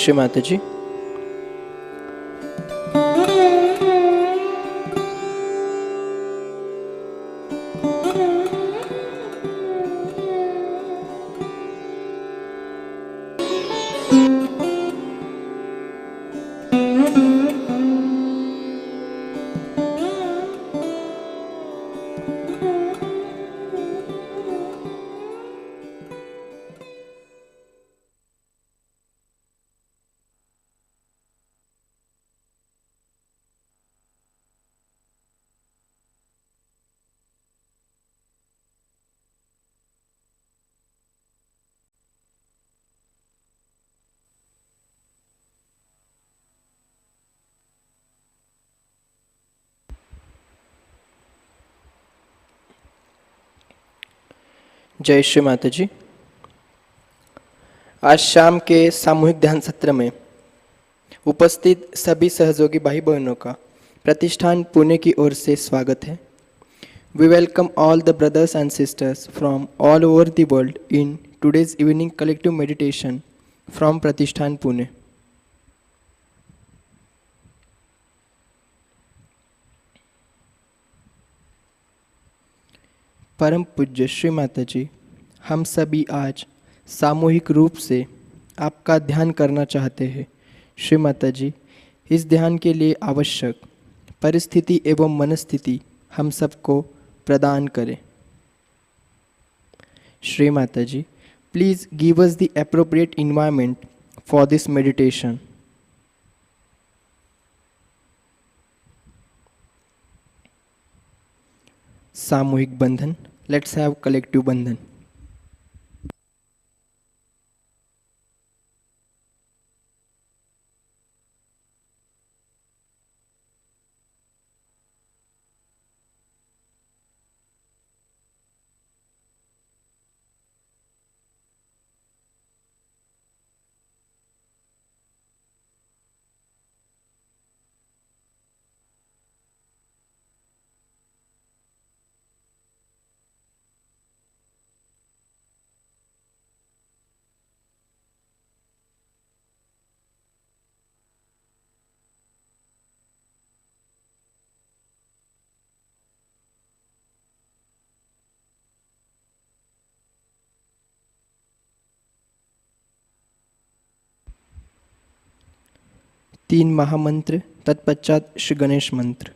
श्री माताजी। जय श्री माताजी। आज शाम के सामूहिक ध्यान सत्र में उपस्थित सभी सहयोगी भाई बहनों का प्रतिष्ठान पुणे की ओर से स्वागत है। We welcome all the brothers and sisters from all over the world in today's evening collective meditation from Pratishthan Pune. परम पूज्य श्री माताजी, हम सभी आज सामूहिक रूप से आपका ध्यान करना चाहते हैं। श्री माताजी, इस ध्यान के लिए आवश्यक परिस्थिति एवं मनस्थिति हम सबको प्रदान करें। श्री माताजी, please give us the appropriate environment for this meditation. सामूहिक बंधन, लेट्स हैव कलेक्टिव बंधन। तीन महामंत्र, तत्पश्चात श्री गणेश मंत्र।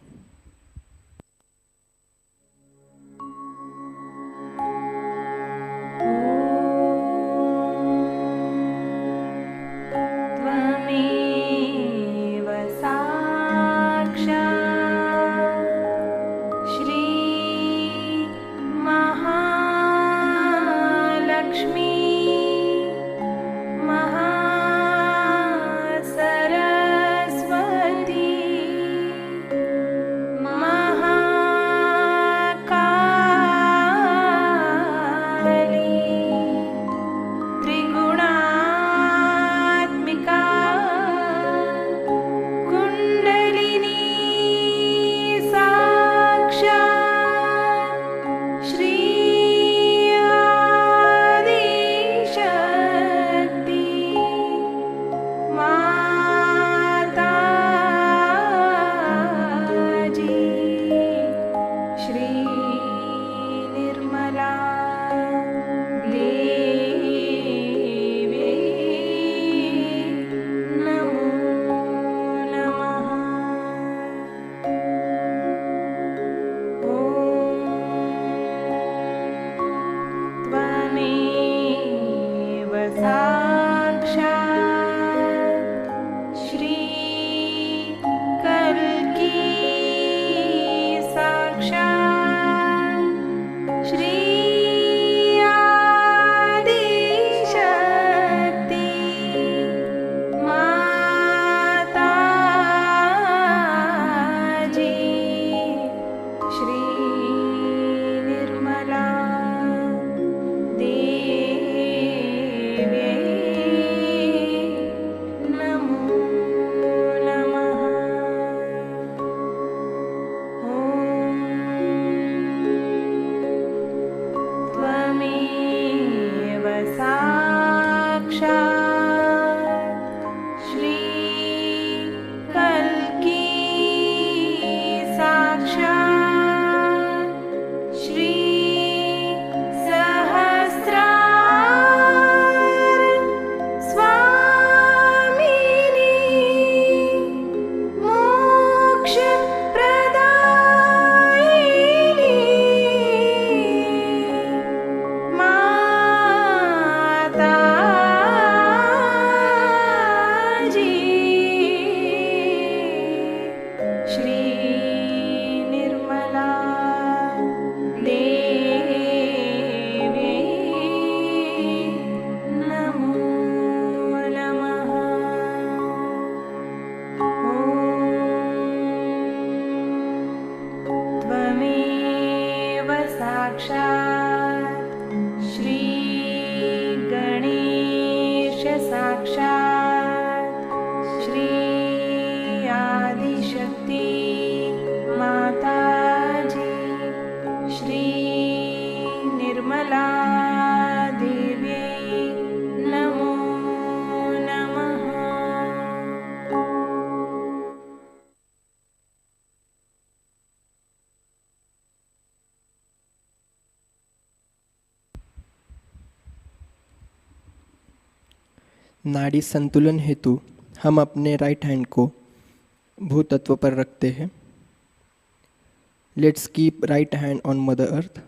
साक्षात् श्री गणेश साक्षात् श्री आदिशक्ति माताजी श्री निर्मला देव्यै नमो नमः। नाड़ी संतुलन हेतु हम अपने राइट हैंड को भूतत्व पर रखते हैं। Let's keep right hand on mother earth.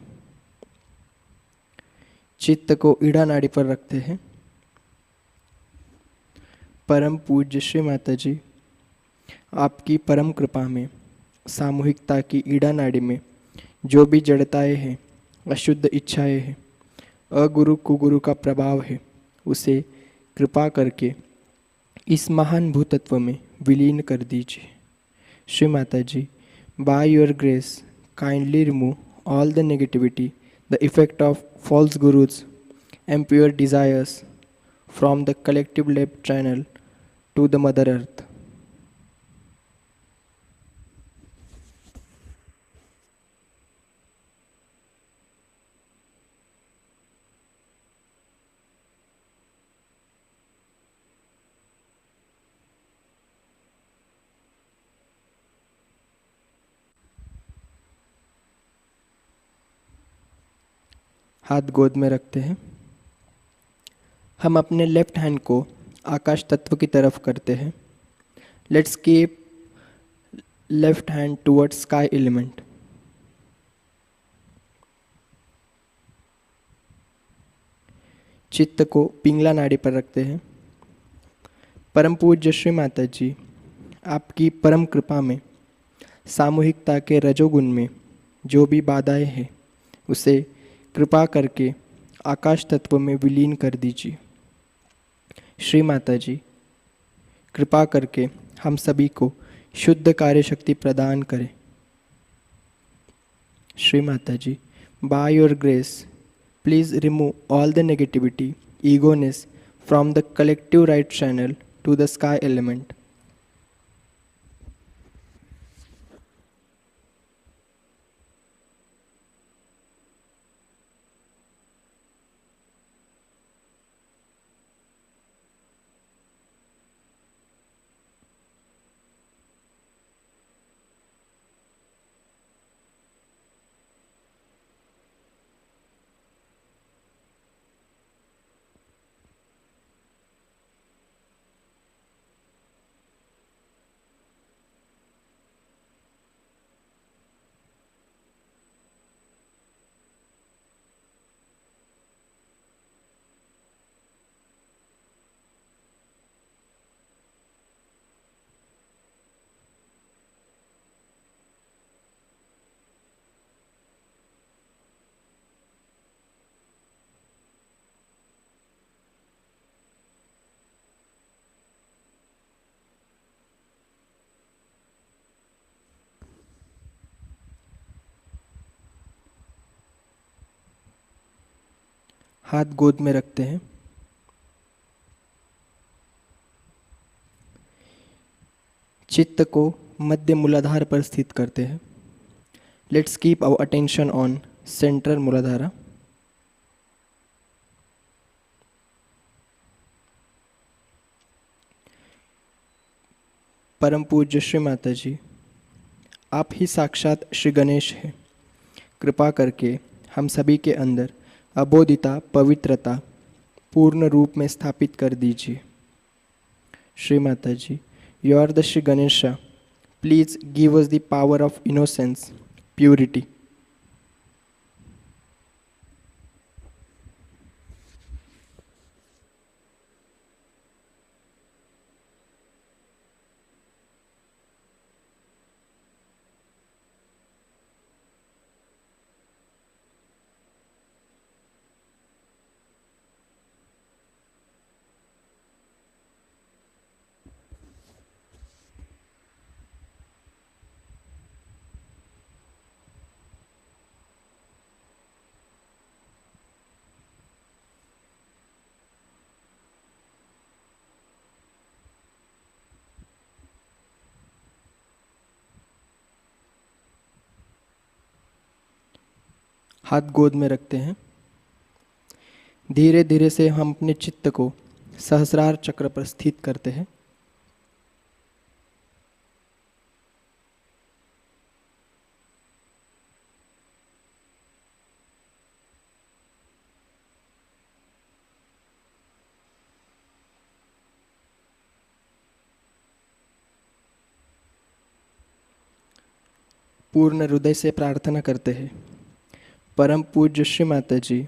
चित्त को ईड़ा नाड़ी पर रखते हैं। परम पूज्य श्री माता जी, आपकी परम कृपा में सामूहिकता की ईड़ा नाड़ी में जो भी जड़ताएं हैं, अशुद्ध इच्छाएं हैं, अगुरु कुगुरु का प्रभाव है, उसे कृपा करके इस महान भूतत्व में विलीन कर दीजिए। Shri Mata ji, by your grace kindly remove all the negativity, the effect of false gurus and pure desires from the collective left channel to the Mother Earth. हाथ गोद में रखते हैं। हम अपने लेफ्ट हैंड को आकाश तत्व की तरफ करते हैं। Let's keep left hand towards sky element. चित्त को पिंगला नाड़ी पर रखते हैं। परम पूज्य श्री माता जी, आपकी परम कृपा में सामूहिकता के रजोगुण में जो भी बाधाएं हैं, उसे कृपा करके आकाश तत्व में विलीन कर दीजिए। श्री माता जी, कृपा करके हम सभी को शुद्ध कार्य शक्ति प्रदान करें। Shri Mata ji, by your grace please remove all the negativity, egoness from the collective right channel to the sky element. हाथ गोद में रखते हैं। चित्त को मध्य मूलाधार पर स्थित करते हैं। Let's keep our attention on central Muladhara. परम पूज्य श्री माता जी, आप ही साक्षात श्री गणेश हैं। कृपा करके हम सभी के अंदर अबोधिता पवित्रता पूर्ण रूप में स्थापित कर दीजिए। Shri Mata ji, you are the Shri Ganesha, please give us the power of innocence, purity. हाथ गोद में रखते हैं। धीरे धीरे से हम अपने चित्त को सहस्रार चक्र पर स्थित करते हैं। पूर्ण हृदय से प्रार्थना करते हैं, परम पूज्य श्री माता जी,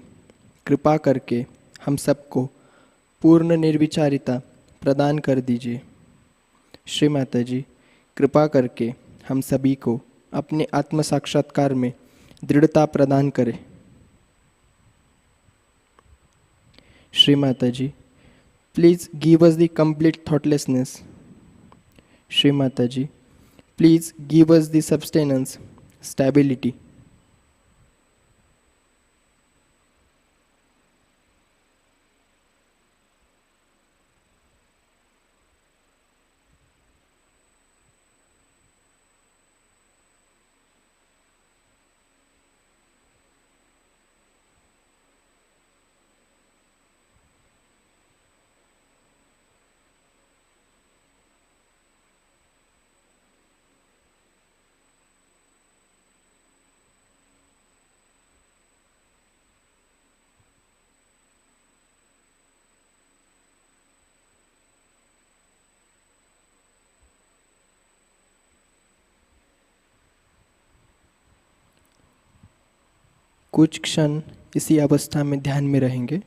कृपा करके हम सबको पूर्ण निर्विचारिता प्रदान कर दीजिए। श्री माता जी, कृपा करके हम सभी को अपने आत्म साक्षात्कार में दृढ़ता प्रदान करें। Shri Mata ji, please give us the complete thoughtlessness. Shri Mata ji, please give us the substance, stability. कुछ क्षण इसी अवस्था में ध्यान में रहेंगे।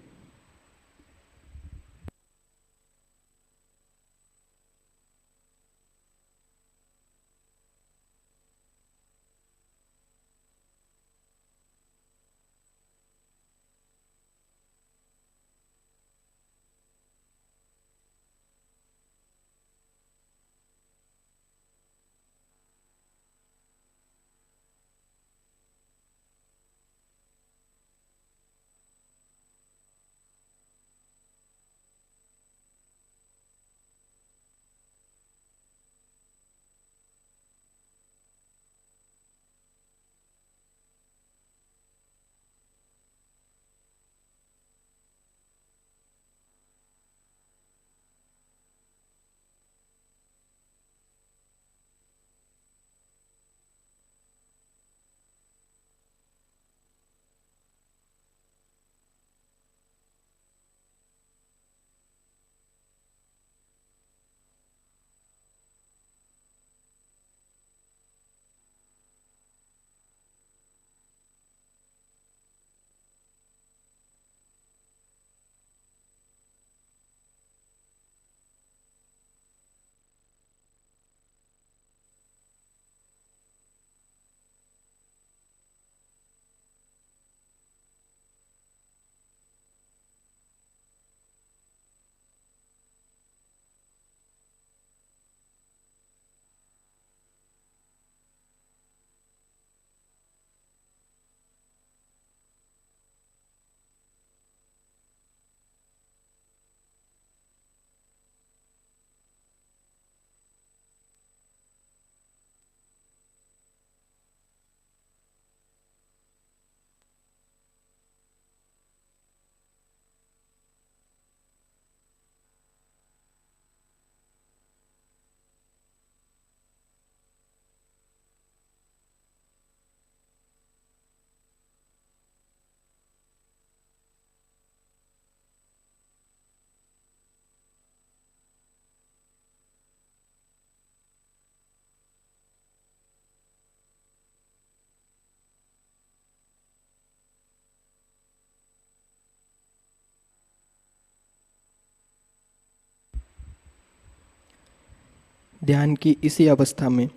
ध्यान की इसी अवस्था में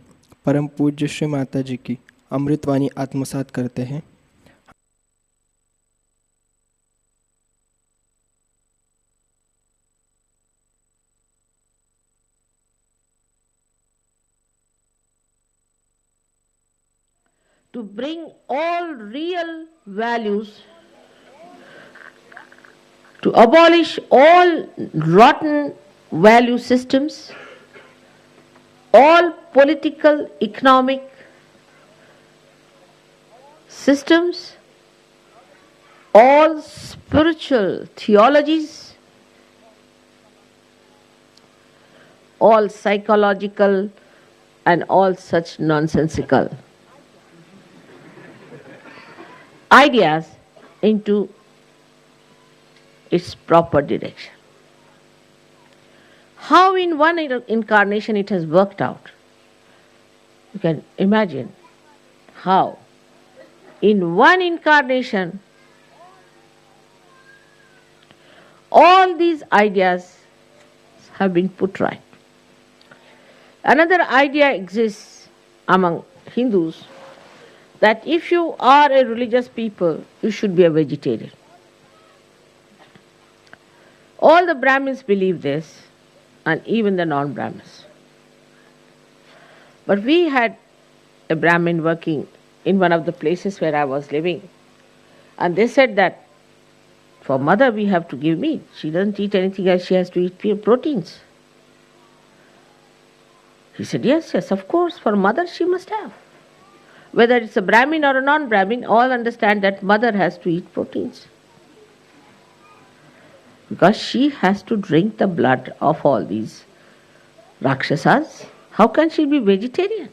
परम पूज्य श्री माता जी की अमृतवाणी आत्मसात करते हैं। To bring all real values, to abolish all rotten value systems, all political, economic systems, all spiritual theologies, all psychological and all such nonsensical ideas into its proper direction. How in one incarnation it has worked out. You can imagine how in one incarnation all these ideas have been put right. Another idea exists among Hindus that if you are a religious people, you should be a vegetarian. All the Brahmins believe this, and even the non-Brahmins. But we had a Brahmin working in one of the places where I was living, and they said that for mother we have to give meat. She doesn't eat anything else, she has to eat pure proteins. He said, yes, of course, for mother she must have. Whether it's a Brahmin or a non-Brahmin, all understand that mother has to eat proteins. Because she has to drink the blood of all these Rakshasas. How can she be vegetarian?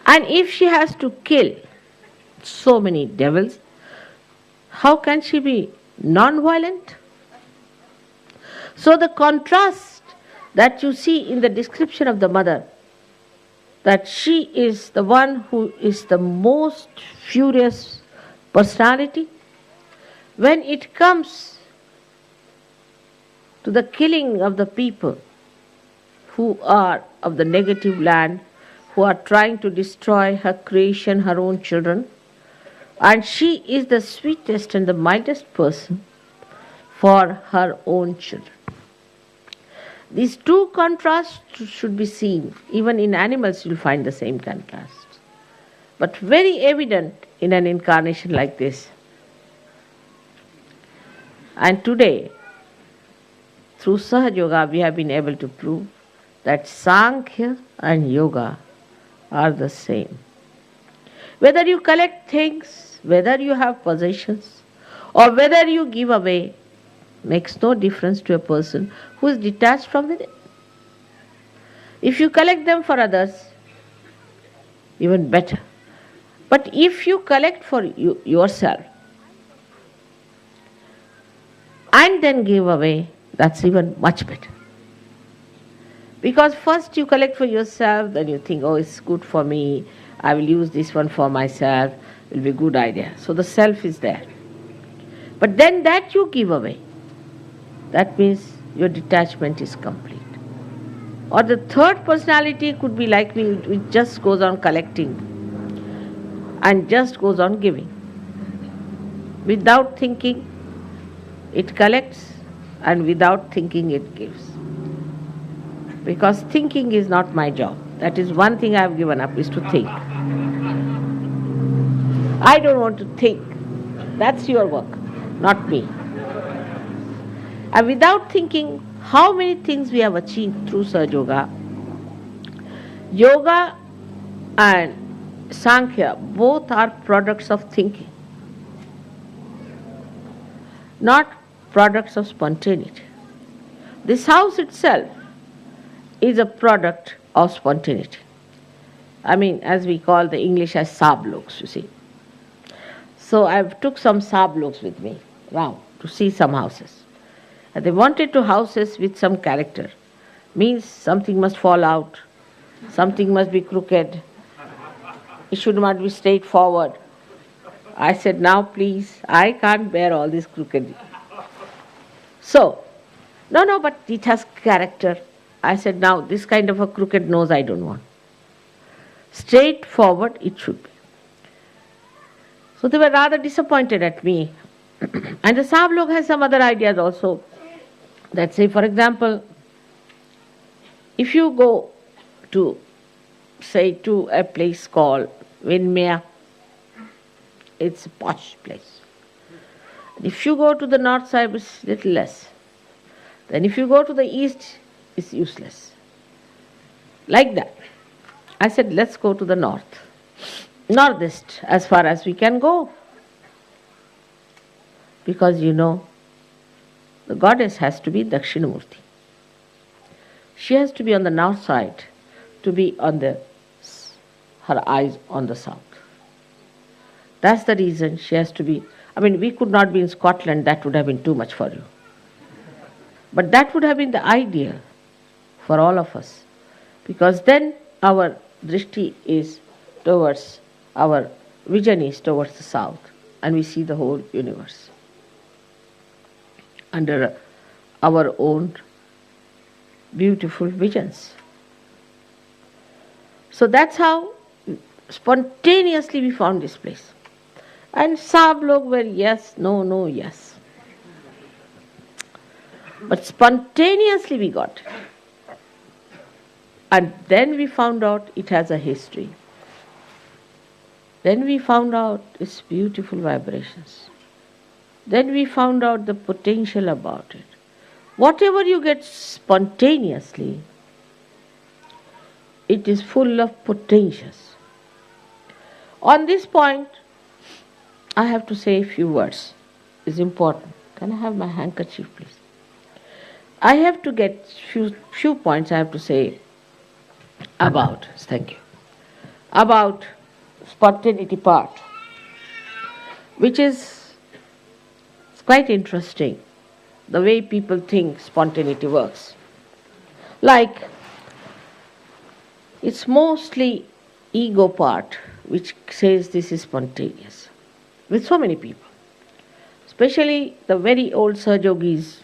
And if she has to kill so many devils, how can she be non-violent? So the contrast that you see in the description of the mother, that she is the one who is the most furious personality, when it comes to the killing of the people who are of the negative land, who are trying to destroy her creation, her own children, and she is the sweetest and the mildest person for her own children. These two contrasts should be seen. Even in animals you'll find the same contrast. But very evident in an incarnation like this. And today, through Sahajayoga, we have been able to prove that Sankhya and Yoga are the same. Whether you collect things, whether you have possessions, or whether you give away, makes no difference to a person who is detached from within. If you collect them for others, even better. But if you collect for yourself and then give away, that's even much better. Because first you collect for yourself, then you think, oh, it's good for me, I will use this one for myself, it will be a good idea. So the self is there. But then that you give away, that means your detachment is complete. Or the third personality could be like me, which just goes on collecting and just goes on giving. Without thinking, it collects, and without thinking, it gives. Because thinking is not my job. That is one thing I have given up, is to think. I don't want to think. That's your work, not me. And without thinking, how many things we have achieved through Sahajayoga. Yoga and Sankhya both are products of thinking, not products of spontaneity. This house itself is a product of spontaneity. I mean, as we call the English as sabloks, you see. So I took some sabloks with me round to see some houses. And they wanted to houses with some character. Means something must fall out, something must be crooked, it should not be straightforward. I said, now please, I can't bear all this crooked. So, no, but it has character. I said, now this kind of a crooked nose I don't want. Straightforward it should be. So they were rather disappointed at me. And the Sablok has some other ideas also. That say, for example, if you go to, say, to a place called Vinmaya, it's a posh place. If you go to the north side, it's little less. Then if you go to the east, it's useless. Like that. I said, let's go to the north. Northeast, as far as we can go. Because the goddess has to be Dakshinamurti. She has to be on the north side to be on her eyes on the south. That's the reason she has to be. We could not be in Scotland, that would have been too much for you. But that would have been the idea for all of us. Because then our drishti is towards, our vision is towards the south, and we see the whole universe under our own beautiful visions. So that's how spontaneously we found this place. And sab log were yes, no, no, yes. But spontaneously we got it. And then we found out it has a history. Then we found out its beautiful vibrations. Then we found out the potential about it. Whatever you get spontaneously, it is full of potentials. On this point, I have to say a few words. It's important. Can I have my handkerchief, please? I have to get few points I have to say about, thank you, about spontaneity part, which is quite interesting, the way people think spontaneity works. Like, it's mostly ego part which says this is spontaneous, with so many people. Especially the very old Sahajogis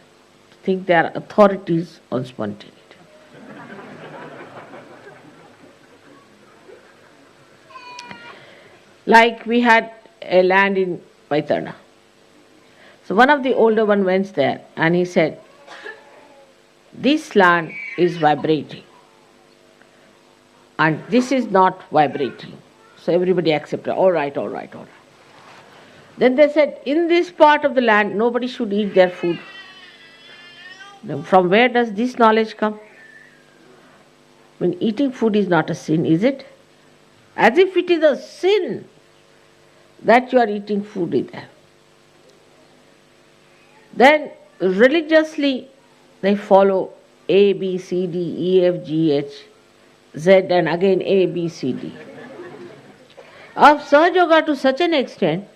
think they are authorities on spontaneity. Like we had a land in Vaitana. So one of the older one went there and he said, this land is vibrating and this is not vibrating. So everybody accepted, all right. Then they said, in this part of the land, nobody should eat their food. Now, from where does this knowledge come? When eating food is not a sin, is it? As if it is a sin that you are eating food in there. Then religiously they follow A, B, C, D, E, F, G, H, Z and again A, B, C, D. Of Sahajayoga to such an extent,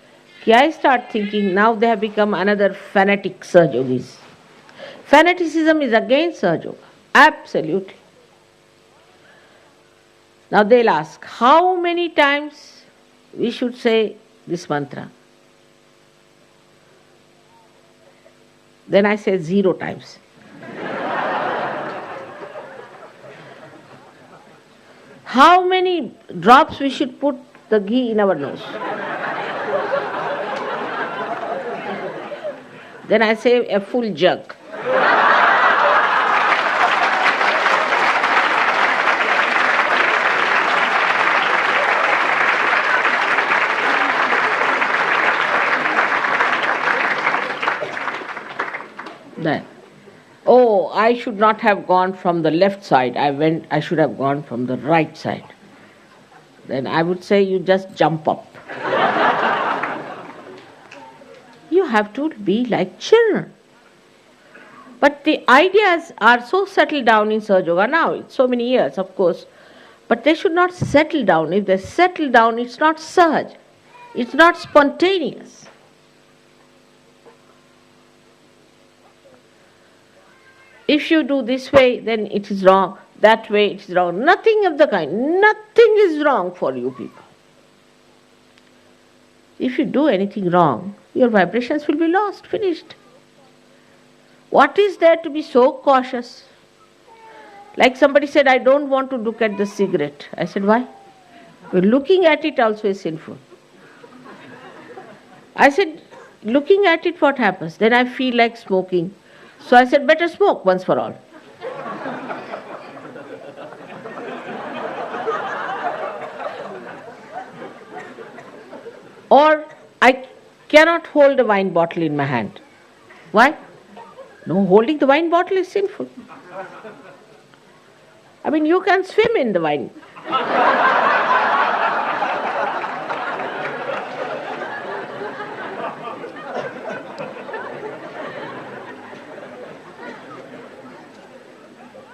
I start thinking now they have become another fanatic Sahajogis. Fanaticism is against Sahajayoga, absolutely. Now they'll ask, how many times we should say this mantra? Then I say 0 times. How many drops we should put the ghee in our nose? Then I say a full jug. Then, I should not have gone from the left side. I should have gone from the right side. Then I would say you just jump up. You have to be like children. But the ideas are so settled down in Sahajayoga now. It's so many years, of course. But they should not settle down. If they settle down, it's not Sahaj. It's not spontaneous. If you do this way, then it is wrong. That way, it is wrong. Nothing of the kind. Nothing is wrong for you people. If you do anything wrong, your vibrations will be lost, finished. What is there to be so cautious? Like somebody said, I don't want to look at the cigarette. I said, why? Well, looking at it also is sinful. I said, looking at it, what happens? Then I feel like smoking. So I said, better smoke once for all. Or cannot hold a wine bottle in my hand. Why? No, holding the wine bottle is sinful. I mean, you can swim in the wine.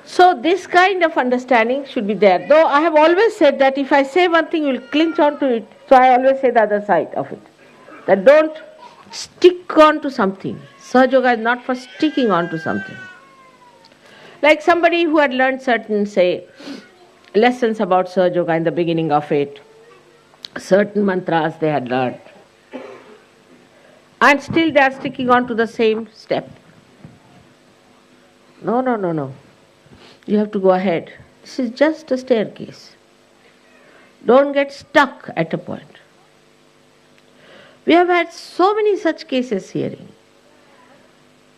So this kind of understanding should be there. Though I have always said that if I say one thing, you will cling on to it. So I always say the other side of it. That don't stick on to something. Sahajayoga is not for sticking on to something. Like somebody who had learned certain, say, lessons about Sahajayoga in the beginning of it, certain mantras they had learned, and still they are sticking on to the same step. No, no, no, no. You have to go ahead. This is just a staircase. Don't get stuck at a point. We have had so many such cases hearing.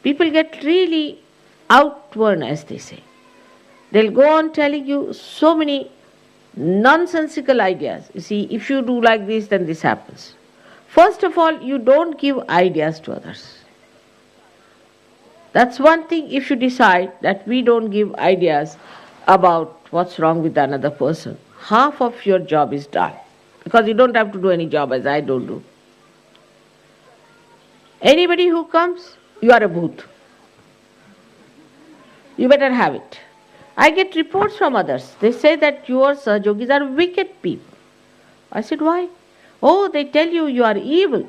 People get really outworn, as they say. They'll go on telling you so many nonsensical ideas. You see, if you do like this, then this happens. First of all, you don't give ideas to others. That's one thing. If you decide that we don't give ideas about what's wrong with another person, half of your job is done. Because you don't have to do any job as I don't do. Anybody who comes, you are a booth. You better have it. I get reports from others. They say that your Sahajogis are wicked people. I said, why? Oh, they tell you you are evil.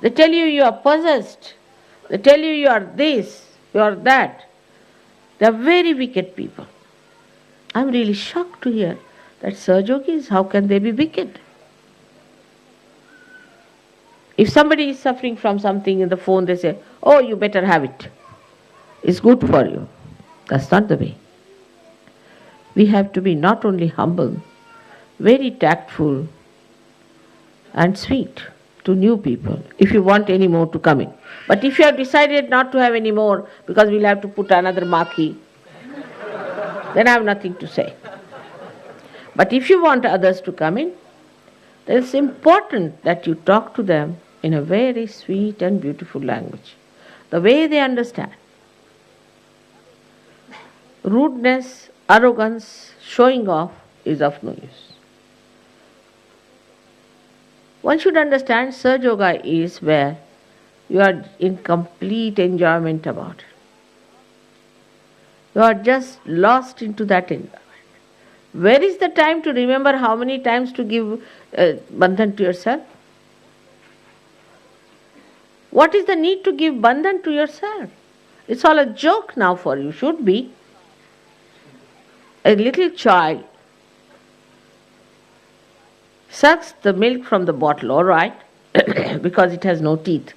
They tell you you are possessed. They tell you you are this, you are that. They are very wicked people. I am really shocked to hear that Sahajogis, how can they be wicked? If somebody is suffering from something in the phone, they say, oh, you better have it. It's good for you. That's not the way. We have to be not only humble, very tactful and sweet to new people if you want any more to come in. But if you have decided not to have any more because we'll have to put another marquee, then I have nothing to say. But if you want others to come in, then it's important that you talk to them in a very sweet and beautiful language, the way they understand. Rudeness, arrogance, showing off is of no use. One should understand Sahajayoga is where you are in complete enjoyment about it. You are just lost into that enjoyment. Where is the time to remember how many times to give bandhan to yourself? What is the need to give bandhan to yourself? It's all a joke now for you, should be. A little child sucks the milk from the bottle, all right, because it has no teeth.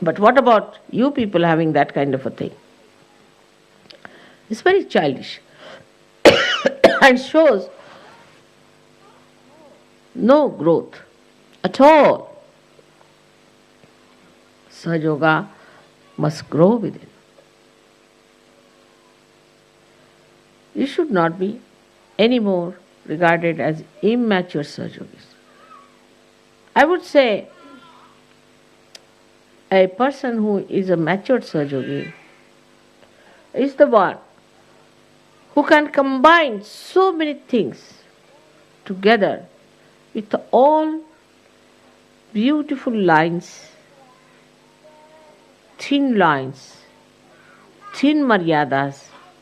But what about you people having that kind of a thing? It's very childish and shows no growth at all. Sahajayoga must grow within. You should not be any more regarded as immature Sahajogis. I would say a person who is a matured Sahajogi is the one who can combine so many things together with all beautiful lines, thin maryadas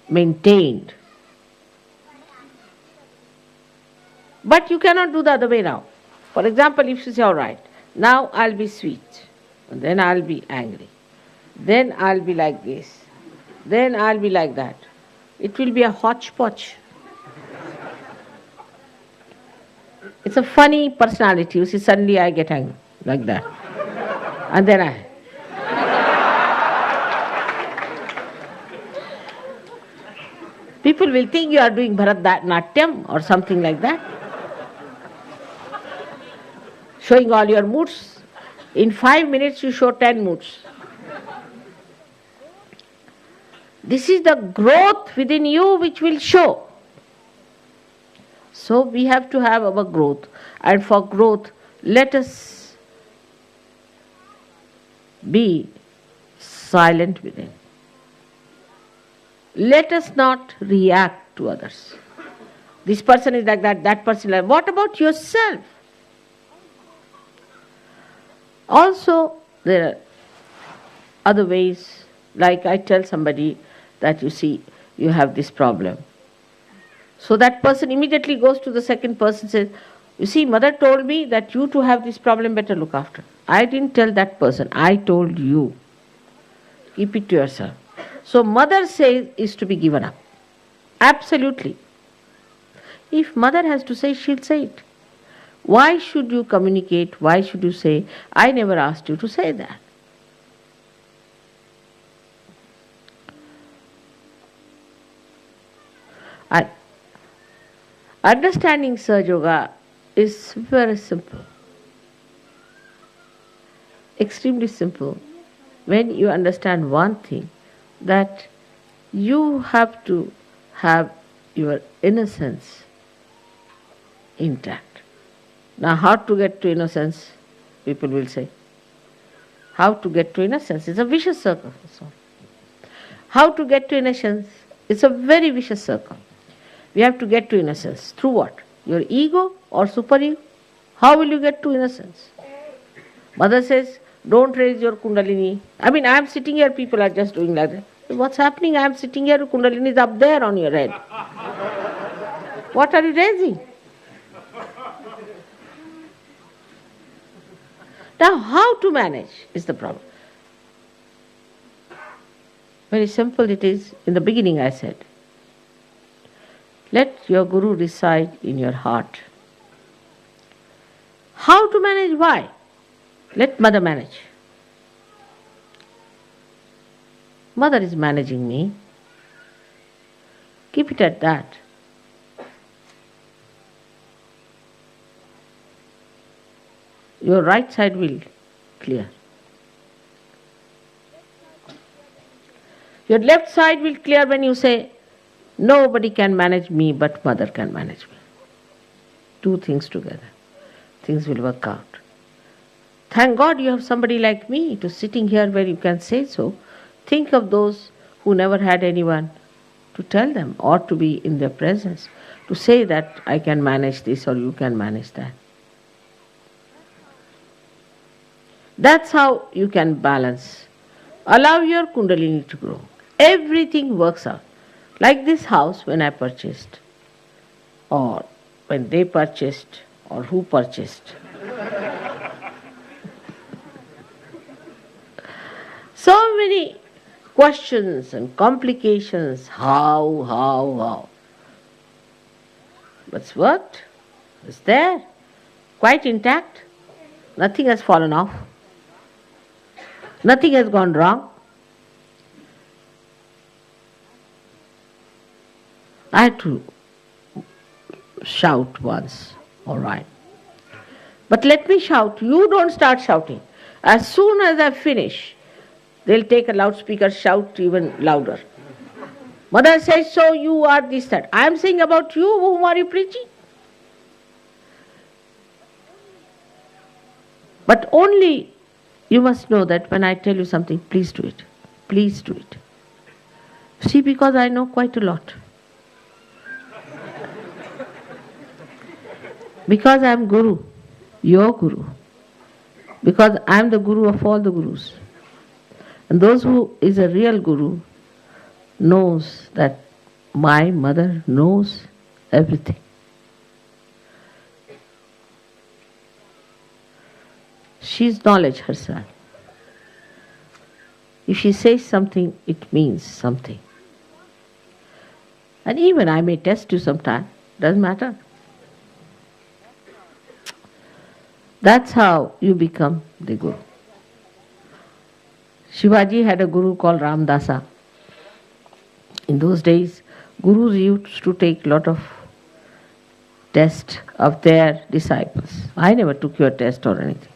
maintained. But you cannot do the other way around. For example, if you say, all right, now I'll be sweet, and then I'll be angry, then I'll be like this, then I'll be like that. It will be a hodgepodge. It's a funny personality. You see, suddenly I get angry, like that. And then I... People will think you are doing Bharatanatyam or something like that. Showing all your moods. In 5 minutes you show 10 moods. This is the growth within you which will show. So we have to have our growth. And for growth, let us be silent within. Let us not react to others. This person is like that, that person is like that. What about yourself? Also, there are other ways, like I tell somebody that you see, you have this problem. So that person immediately goes to the second person and says, you see, mother told me that you too have this problem, better look after. I didn't tell that person, I told you. Keep it to yourself. So mother says is to be given up. Absolutely. If mother has to say, she'll say it. Why should you communicate? Why should you say, I never asked you to say that? Understanding Sahajayoga is very simple. Extremely simple. When you understand one thing, that you have to have your innocence intact. Now, how to get to innocence? People will say. How to get to innocence? It's a vicious circle. How to get to innocence? It's a very vicious circle. We have to get to innocence. Through what? Your ego or super ego? How will you get to innocence? Mother says, don't raise your kundalini. I am sitting here, people are just doing like that. What's happening? I am sitting here, kundalini is up there on your head. What are you raising? Now, how to manage is the problem. Very simple it is. In the beginning I said, let your Guru reside in your heart. How to manage? Why? Let mother manage. Mother is managing me. Keep it at that. Your right side will clear. Your left side will clear when you say, nobody can manage me but mother can manage me. Two things together. Things will work out. Thank God you have somebody like me to sitting here where you can say so. Think of those who never had anyone to tell them or to be in their presence, to say that I can manage this or you can manage that. That's how you can balance. Allow your kundalini to grow. Everything works out. Like this house when I purchased, or when they purchased, or who purchased. So many questions and complications. How? But it's worked. It's there. Quite intact. Nothing has fallen off. Nothing has gone wrong. I had to shout once, all right. But let me shout. You don't start shouting. As soon as I finish, they'll take a loudspeaker, shout even louder. Mother says, so you are this, that. I am saying about you, whom are you preaching? But only you must know that when I tell you something, please do it. Please do it. See, because I know quite a lot. Because I am Guru, your Guru. Because I am the Guru of all the Gurus. And those who is a real Guru knows that my mother knows everything. She's knowledge herself. If she says something, it means something. And even I may test you sometime, doesn't matter. That's how you become the Guru. Shivaji had a Guru called Ramdasa. In those days, Gurus used to take a lot of tests of their disciples. I never took your test or anything.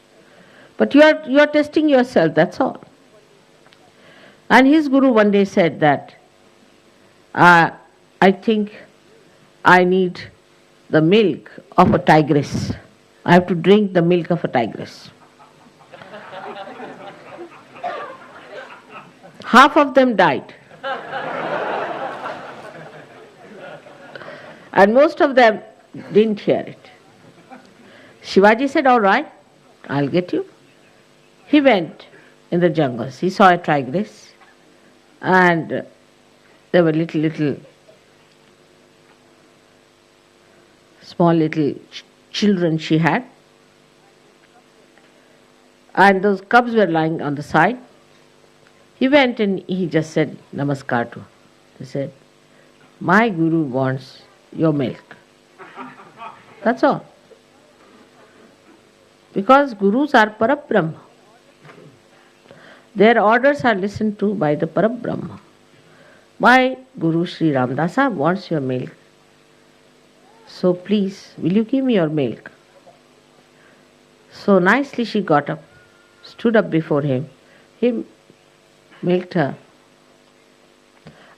But you are testing yourself, that's all. And his Guru one day said that, I think I need the milk of a tigress. I have to drink the milk of a tigress. Half of them died. And most of them didn't hear it. Shivaji said, all right, I'll get you. He went in the jungles. He saw a tigress, and there were little small little children she had. And those cubs were lying on the side. He went and he just said namaskar to her. He said, my guru wants your milk. That's all. Because gurus are Parabrahma. Their orders are listened to by the Parabrahma. My Guru Shri Ramdasa wants your milk. So please, will you give me your milk? So nicely she got up, stood up before him. He milked her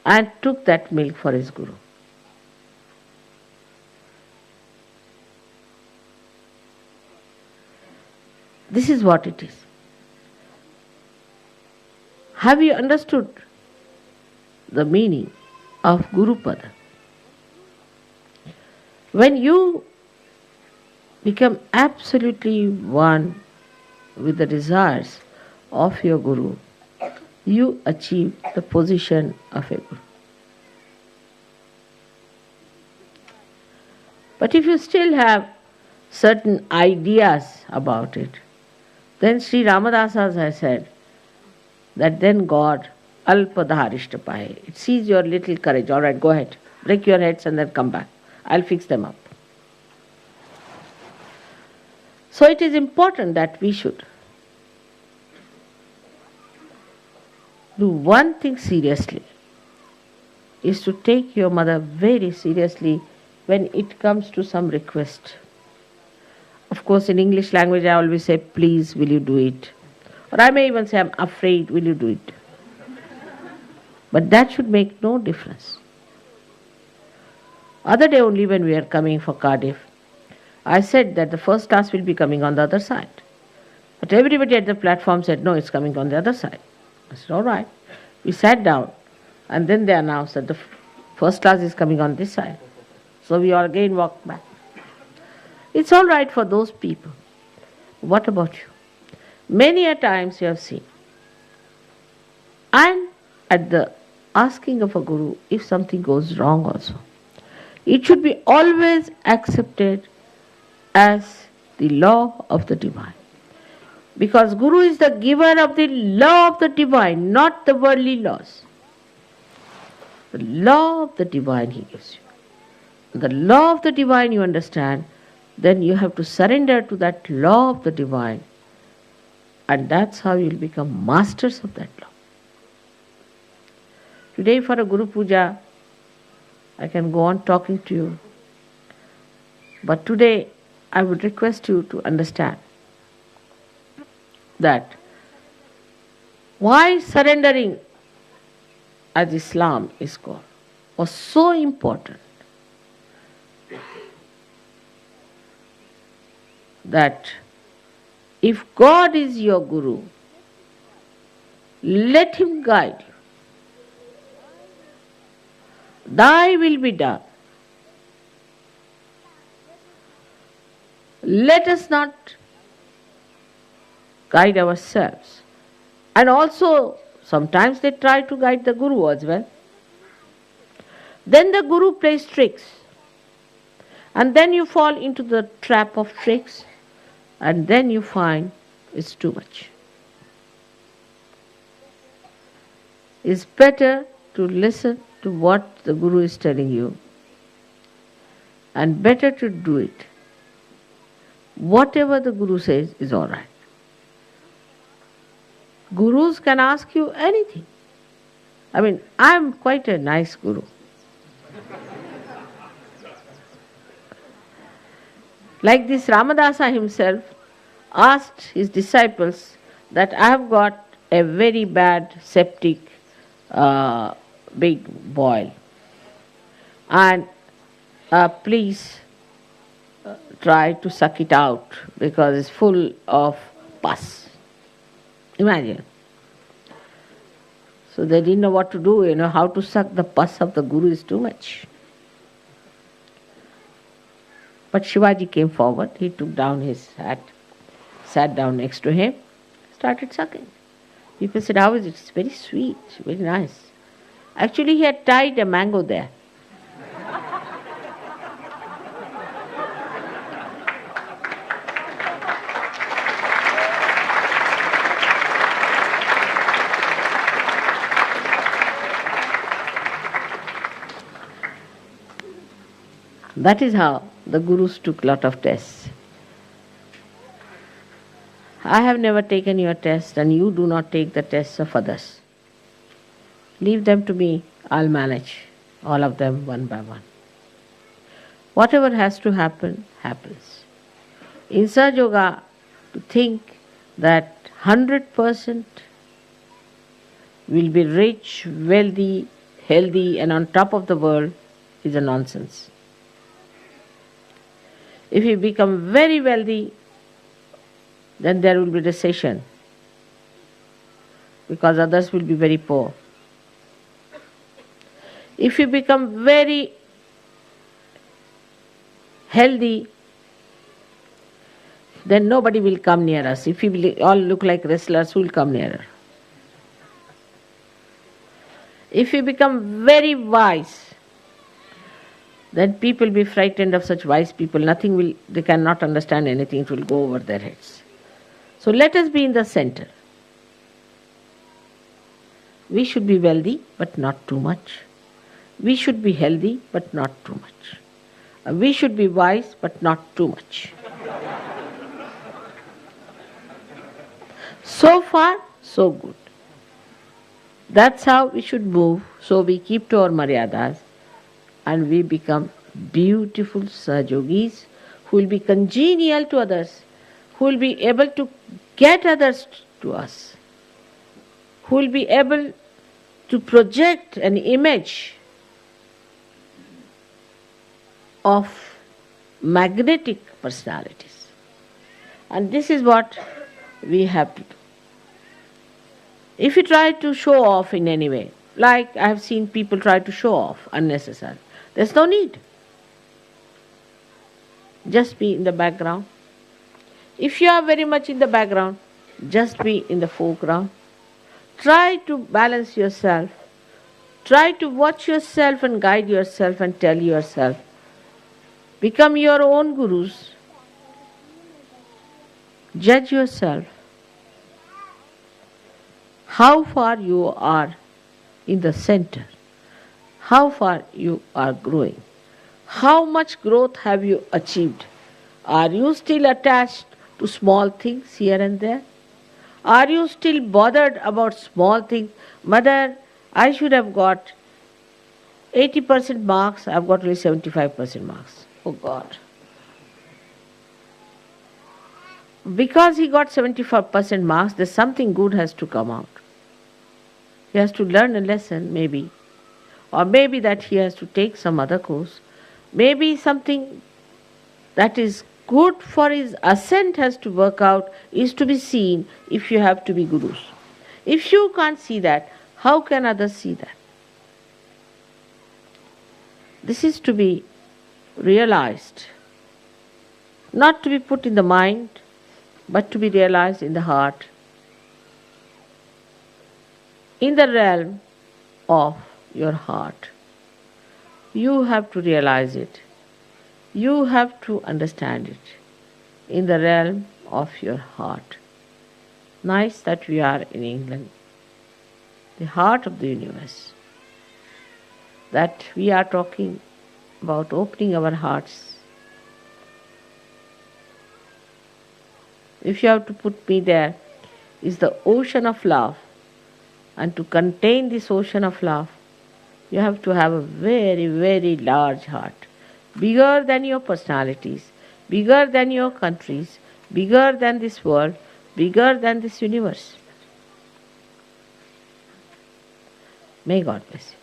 and took that milk for his Guru. This is what it is. Have you understood the meaning of Guru Pada? When you become absolutely one with the desires of your Guru, you achieve the position of a Guru. But if you still have certain ideas about it, then Sri Ramadasa has said that then God alpadharishtapahe. It sees your little courage. All right, go ahead. Break your heads and then come back. I'll fix them up. So it is important that we should do one thing seriously, is to take your mother very seriously when it comes to some request. Of course, in English language, I always say, please, will you do it? Or I may even say, I'm afraid, will you do it? But that should make no difference. Other day only when we are coming for Cardiff, I said that the first class will be coming on the other side. But everybody at the platform said, no, it's coming on the other side. I said, all right. We sat down, and then they announced that the first class is coming on this side. So we all again walked back. It's all right for those people. What about you? Many a times you have seen. And at the asking of a Guru, if something goes wrong also, it should be always accepted as the law of the divine. Because Guru is the giver of the law of the divine, not the worldly laws. The law of the divine he gives you. The law of the divine you understand, then you have to surrender to that law of the divine, and that's how you'll become masters of that law. Today for a Guru Puja, I can go on talking to you, but today I would request you to understand that why surrendering, as Islam is called, was so important. That if God is your Guru, let Him guide you. Thy will be done. Let us not guide ourselves. And also, sometimes they try to guide the Guru as well. Then the Guru plays tricks. And then you fall into the trap of tricks. And then you find it's too much. It's better to listen to what the Guru is telling you, and better to do it. Whatever the Guru says is all right. Gurus can ask you anything. I mean, I am quite a nice Guru. Like this Ramadasa himself asked his disciples that I have got a very bad septic big boil, and please try to suck it out because it's full of pus. Imagine. So they didn't know what to do, how to suck the pus of the Guru is too much. But Shivaji came forward, he took down his hat, sat down next to him, started sucking. People said, how is it? It's very sweet, very nice. Actually, he had tied a mango there. That is how the Gurus took lot of tests. I have never taken your test, and you do not take the tests of others. Leave them to me, I'll manage all of them one by one. Whatever has to happen, happens. In Sahajayoga, to think that 100% will be rich, wealthy, healthy, and on top of the world is a nonsense. If you become very wealthy, then there will be recession, because others will be very poor. If you become very healthy, then nobody will come near us. If we all look like wrestlers, who will come nearer? If you become very wise, then people will be frightened of such wise people. They cannot understand anything, it will go over their heads. So let us be in the center. We should be wealthy, but not too much. We should be healthy, but not too much. We should be wise, but not too much. So far, so good. That's how we should move. So we keep to our maryadas and we become beautiful Sahajogis who will be congenial to others, who will be able to get others to us, who will be able to project an image of magnetic personalities. And this is what we have to do. If you try to show off in any way, like I have seen people try to show off unnecessarily, there's no need. Just be in the background. If you are very much in the background, just be in the foreground. Try to balance yourself. Try to watch yourself and guide yourself and tell yourself. Become your own gurus. Judge yourself. How far you are in the center. How far you are growing. How much growth have you achieved? Are you still attached to small things here and there? Are you still bothered about small things? Mother, I should have got 80% marks, I've got only 75% marks. Oh God. Because he got 75% marks, there's something good has to come out. He has to learn a lesson, maybe. Or maybe that he has to take some other course. Maybe something that is good for his ascent has to work out, is to be seen if you have to be gurus. If you can't see that, how can others see that? This is to be realized, not to be put in the mind, but to be realized in the heart, in the realm of your heart. You have to realize it. You have to understand it in the realm of your heart. Nice that we are in England, the heart of the universe, that we are talking about opening our hearts. If you have to put me there, is the ocean of love. And to contain this ocean of love, you have to have a very, very large heart. Bigger than your personalities, bigger than your countries, bigger than this world, bigger than this universe. May God bless you.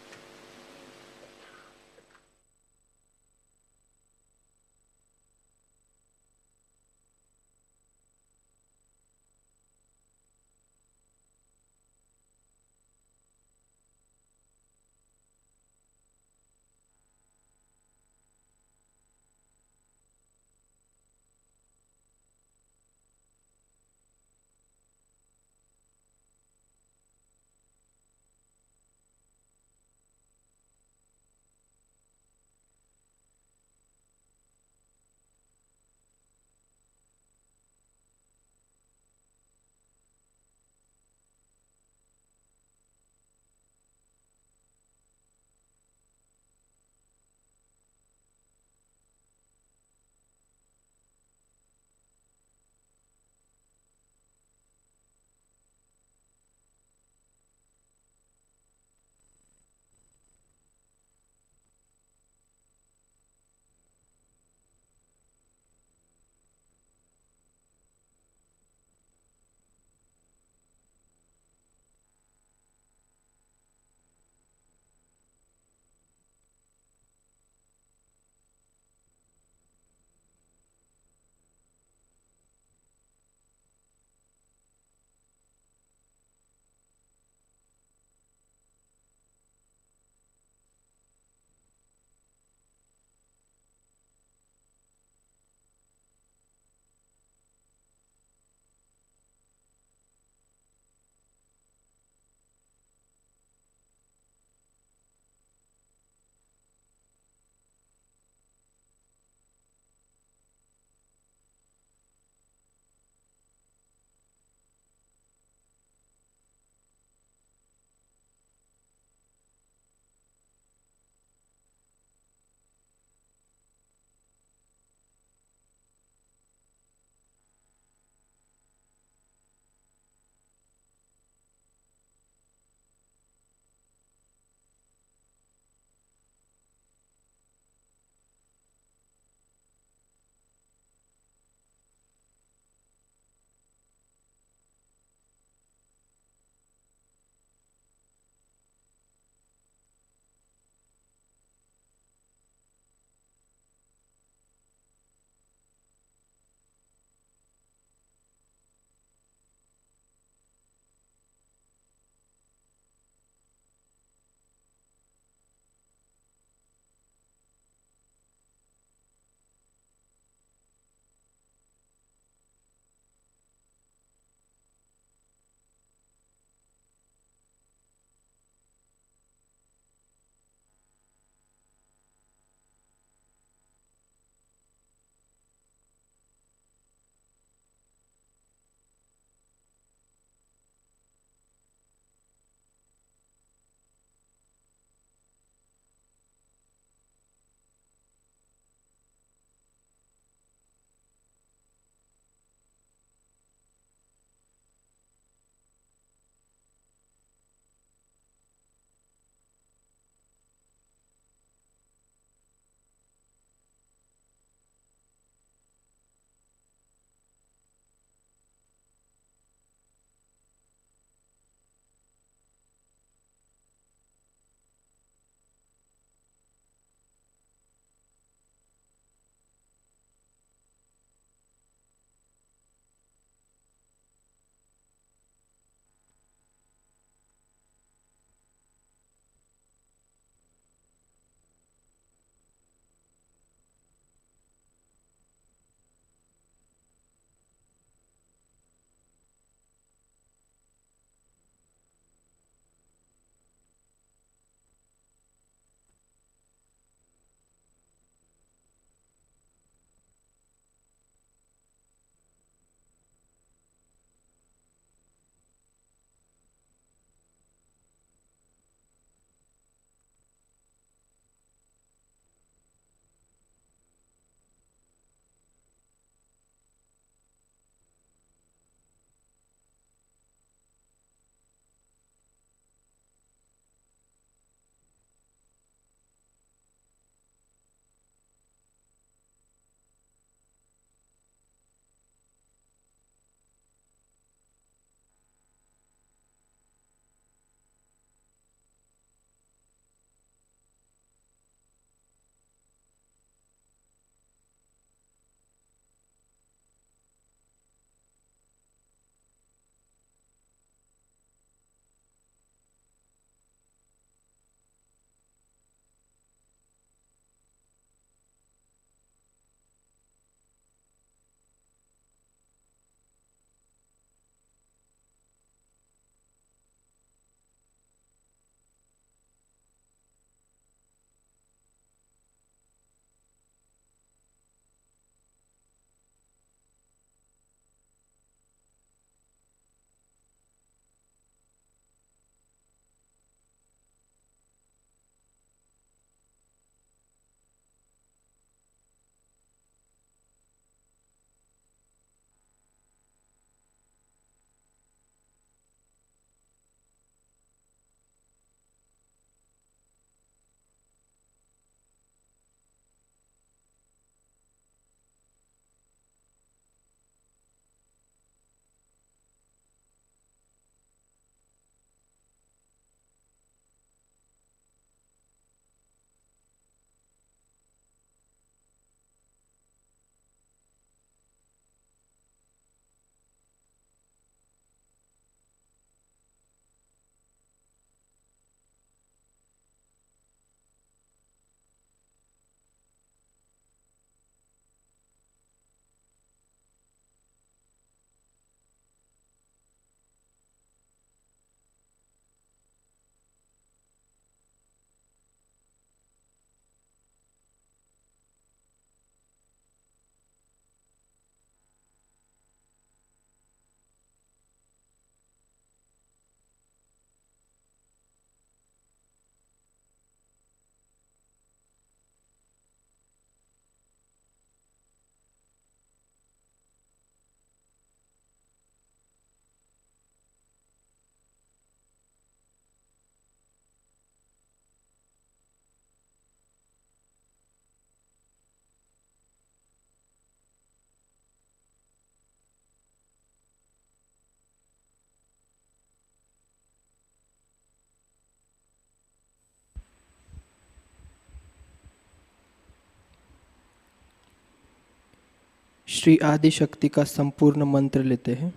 Shri आदि शक्ति का संपूर्ण मंत्र लेते हैं।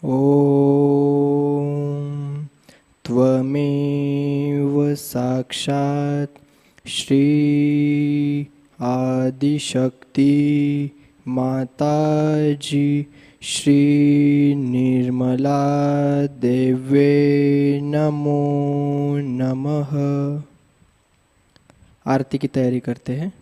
ओम त्वमेव साक्षात् श्री आदि शक्ति माताजी श्री निर्मला देवे नमो नमः। आरती की तैयारी करते हैं।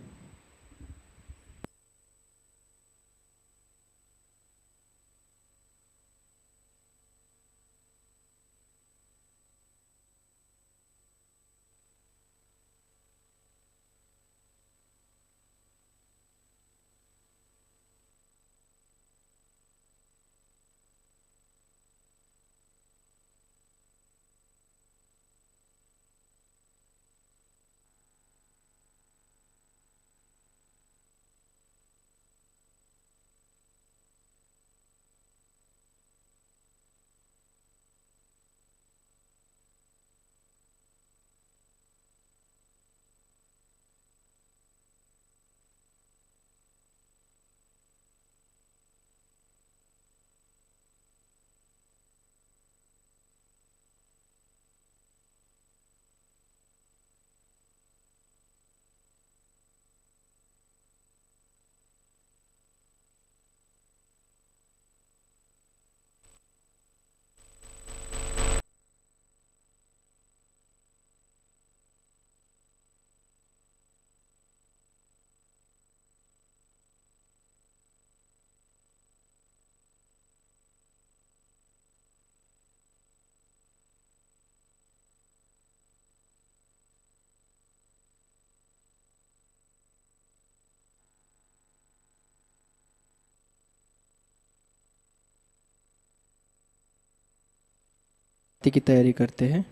आरती की तैयारी करते हैं।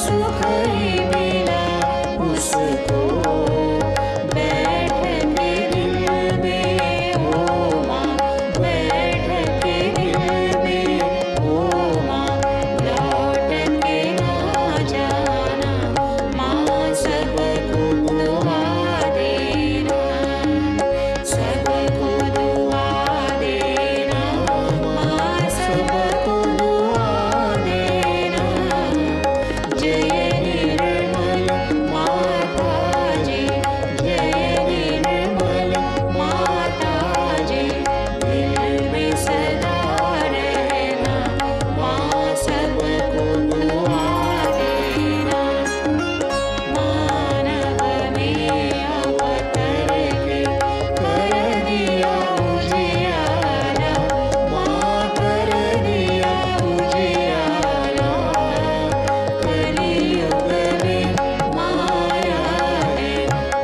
सुख ही मिला उसको बैठ के दिल में ओ माँ, बैठ के दिल में ओ माँ, लौट के ना जाना माँ, सबको दुआ देना, सबको दुआ देना माँ, सबको दुआ देना। जय निर्मल माता जी, जय निर्मल माता जी, दिल में सदा रहना माँ, सबको दुआ देना। मानव में अवतर के कर दिया उजियारा माँ, कर दिया उजियारा। कलियुग में माया है,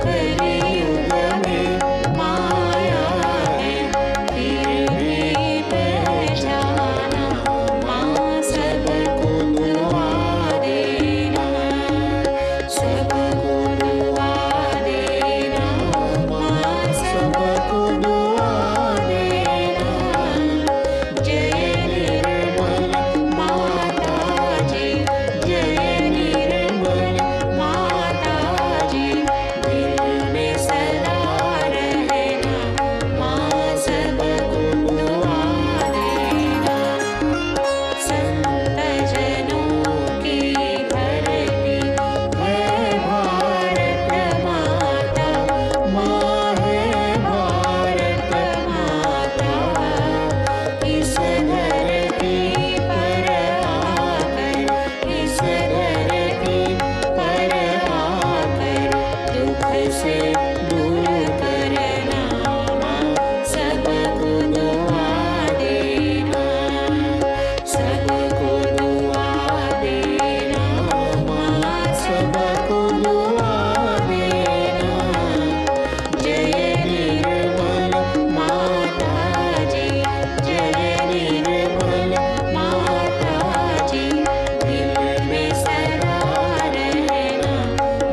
कलियुग में माया है, फिर भी पहचाना माँ, सबको दुआ देना, सबको दुआ देना माँ, सबको दुआ देना। जय निर्मल माता जी, जय निर्मल माता जी, दिल में सदा रहना माँ, सबको दुआ देना। संत जनों की धरती है भारत माता, माँ है भारत माता। इस धरती पर आकर, इस धरती पर आकर दुख से दूर करना माँ, सबको दुआ देना, सबको दुआ देना माँ, सबको दुआ देना। जय निर्मल माता जी, जय निर्मल माता जी, दिल में सदा रहना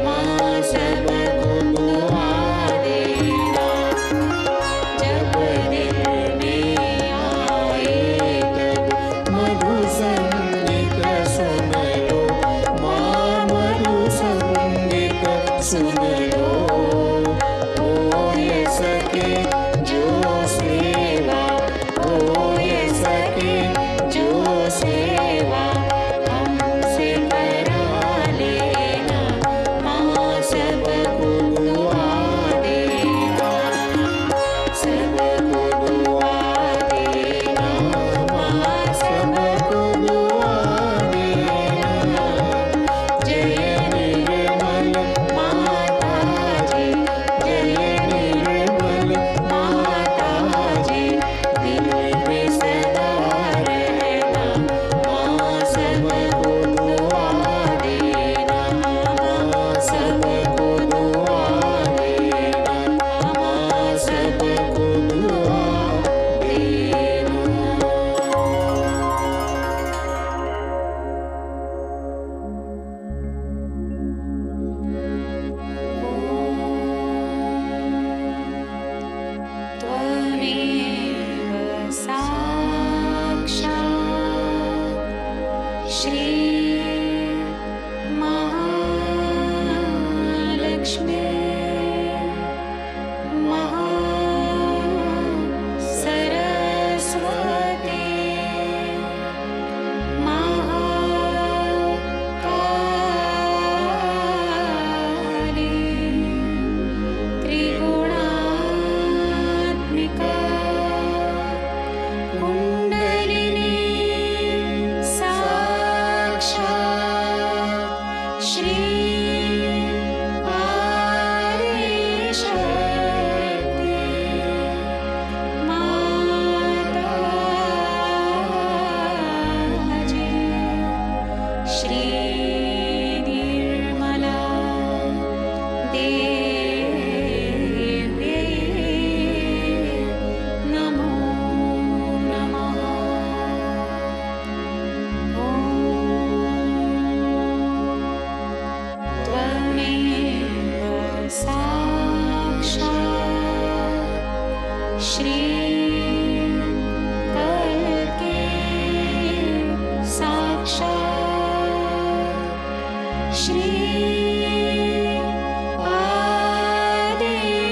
माँ, सबको दुआ देना। जब दिल में आए तब मधु संगीत सुन लो माँ, मधु संगीत सुन लो। हो ये सके जो सेवा, हो ये सके जो सेवा हमसे करा लेना माँ, सबको दुआ देना, सबको दुआ देना माँ, सबको दुआ देना। जय निर्मल माता जी, जय निर्मल माता जी, दिल में सदा रहना माँ, सबको दुआ देना माँ, सबको दुआ देना माँ, सबको दुआ देना। त्वमेव साक्षात् श्री महालक्ष्मी महासरस्वती महाकाली त्रिगुणात्मिका कुण्डलिनी साक्षात् श्री आदिशक्ति माताजी, श्री निर्मला देव्यै नमो नमः। ॐ श्री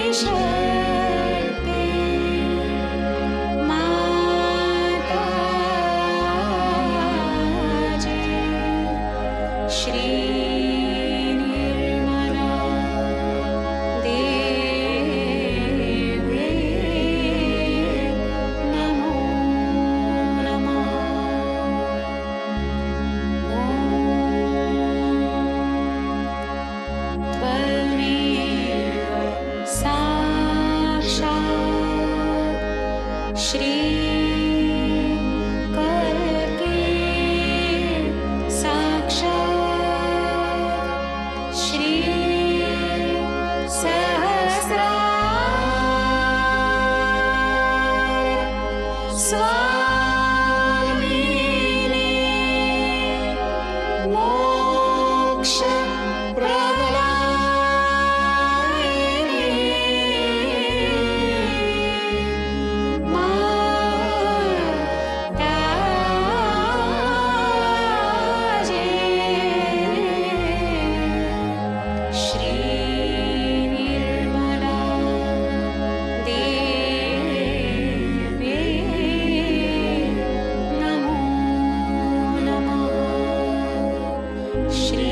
आदिशक्ति माताजी श्री निर्मला देवी नमो नमः त्वमेव साक्षात् श्री कल्के साक्षात् श्री सहस्रार स्वामिने मोक्ष श्री निर्मला देवी नमो नमः श्री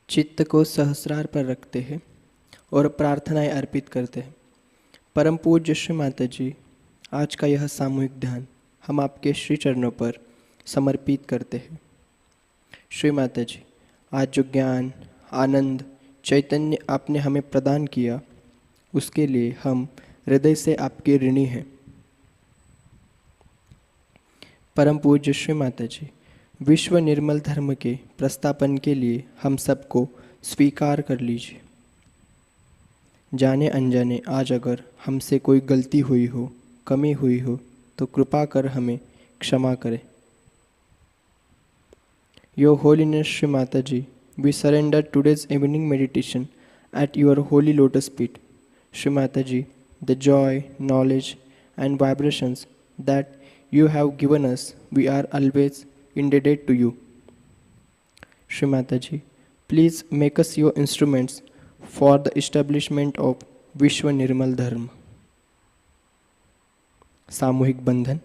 चित्त को सहस्रार पर रखते हैं और प्रार्थनाएं अर्पित करते हैं। परम पूज्य श्री माता जी, आज का यह सामूहिक ध्यान हम आपके श्री चरणों पर समर्पित करते हैं। श्री माता जी, आज जो ज्ञान, आनंद, चैतन्य आपने हमें प्रदान किया, उसके लिए हम हृदय से आपके ऋणी हैं। परम पूज्य श्री माता जी, विश्व निर्मल धर्म के प्रस्थापन के लिए हम सबको स्वीकार कर लीजिए। जाने अनजाने आज अगर हमसे कोई गलती हुई हो, कमी हुई हो, तो कृपा कर हमें क्षमा करें। Your Holiness Shri Mataji, we surrender today's evening meditation at your holy lotus feet. Shri Mataji, the joy, knowledge and vibrations that you have given us, we are always indebted to you. Shri Mataji, please make us your instruments for the establishment of Vishwa Nirmal Dharma. सामूहिक बंधन।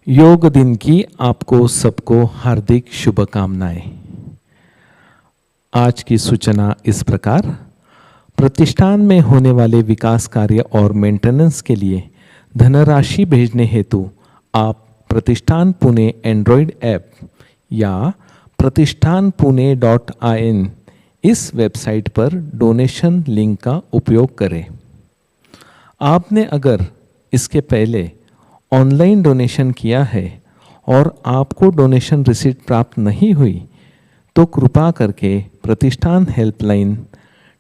योग दिन की आपको सबको हार्दिक शुभकामनाएं। आज की सूचना इस प्रकार, प्रतिष्ठान में होने वाले विकास कार्य और मेंटेनेंस के लिए धनराशि भेजने हेतु आप प्रतिष्ठान पुणे एंड्रॉयड ऐप या pratishthanpune.in इस वेबसाइट पर डोनेशन लिंक का उपयोग करें। आपने अगर इसके पहले ऑनलाइन डोनेशन किया है और आपको डोनेशन रिसीट प्राप्त नहीं हुई तो कृपा करके प्रतिष्ठान हेल्पलाइन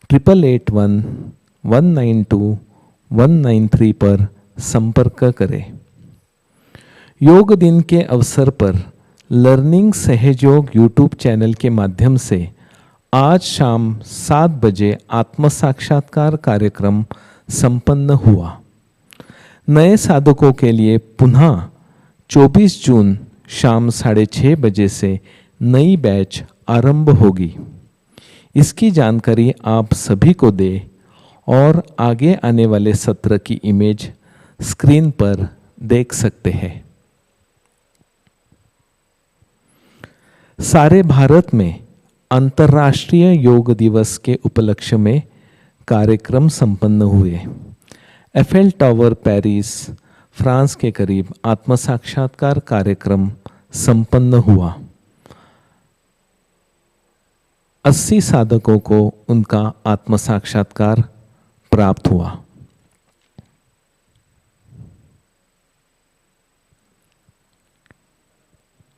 8881-192-193 पर संपर्क करें। योग दिन के अवसर पर लर्निंग सहयोग यूट्यूब चैनल के माध्यम से आज शाम 7 बजे आत्म साक्षात्कार कार्यक्रम संपन्न हुआ। नए साधकों के लिए पुनः 24 जून शाम 6:30 बजे से नई बैच आरंभ होगी। इसकी जानकारी आप सभी को दें और आगे आने वाले सत्र की इमेज स्क्रीन पर देख सकते हैं। सारे भारत में अंतर्राष्ट्रीय योग दिवस के उपलक्ष्य में कार्यक्रम संपन्न हुए। एफएल टावर पेरिस फ्रांस के करीब आत्म साक्षात्कार कार्यक्रम संपन्न हुआ। 80 साधकों को उनका आत्म साक्षात्कार प्राप्त हुआ।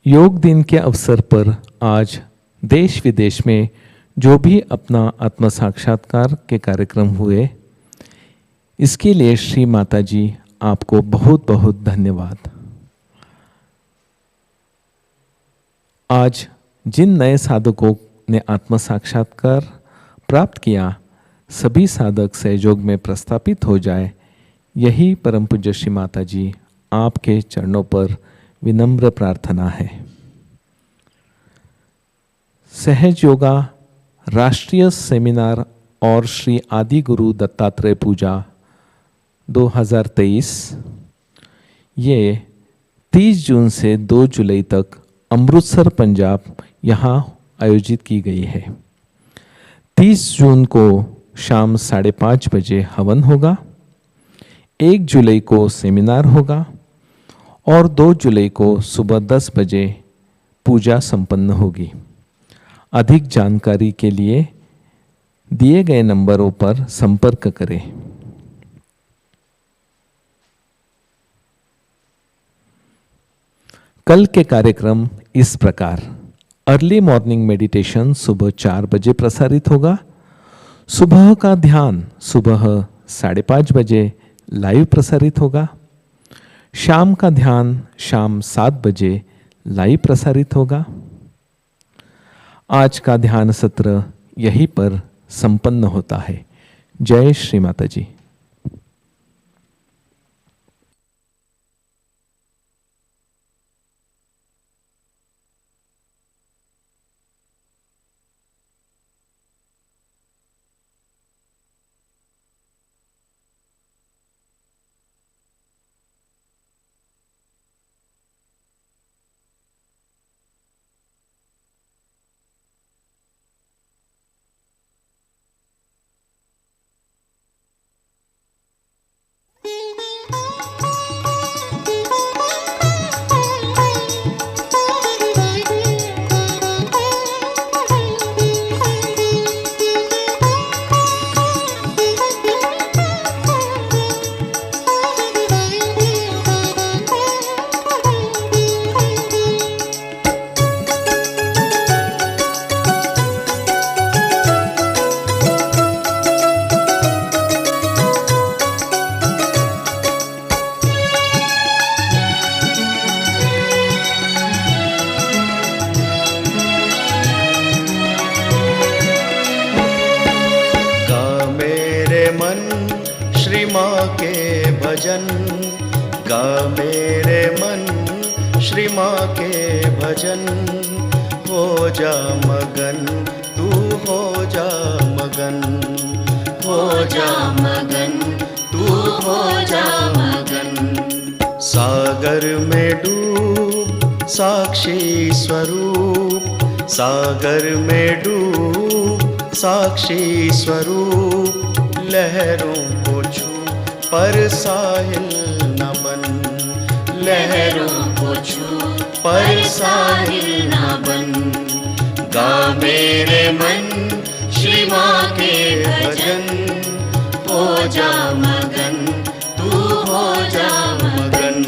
योग दिन के अवसर पर आज देश विदेश में जो भी अपना आत्म साक्षात्कार के कार्यक्रम हुए, इसके लिए श्री माताजी आपको बहुत बहुत धन्यवाद। आज जिन नए साधकों ने आत्म साक्षात्कार प्राप्त किया, सभी साधक सहयोग में प्रस्थापित हो जाए, यही परम पूज्य श्री माताजी आपके चरणों पर विनम्र प्रार्थना है। सहज योगा राष्ट्रीय सेमिनार और श्री आदि गुरु दत्तात्रेय पूजा 2023 ये 30 जून से 2 जुलाई तक अमृतसर पंजाब यहाँ आयोजित की गई है। 30 जून को शाम 5:30 बजे हवन होगा, 1 जुलाई को सेमिनार होगा और 2 जुलाई को सुबह 10 बजे पूजा संपन्न होगी। अधिक जानकारी के लिए दिए गए नंबरों पर संपर्क करें। कल के कार्यक्रम इस प्रकार: अर्ली मॉर्निंग मेडिटेशन सुबह 4 बजे प्रसारित होगा। सुबह का ध्यान सुबह 5:30 बजे लाइव प्रसारित होगा। शाम का ध्यान शाम 7 बजे लाइव प्रसारित होगा। आज का ध्यान सत्र यहीं पर संपन्न होता है। जय श्री माता जी। भजन गा मेरे मन श्री माँ के भजन। हो जा मगन तू हो जा मगन, हो जा मगन तू हो जा मगन। सागर में डूब साक्षी स्वरूप, सागर में डूब साक्षी स्वरूप। लहरों को छू पर साहिल न बन, लहरों को छू पर साहिल न बन। गा मेरे मन श्री माँ के भजन। हो जा मगन तू हो जा मगन।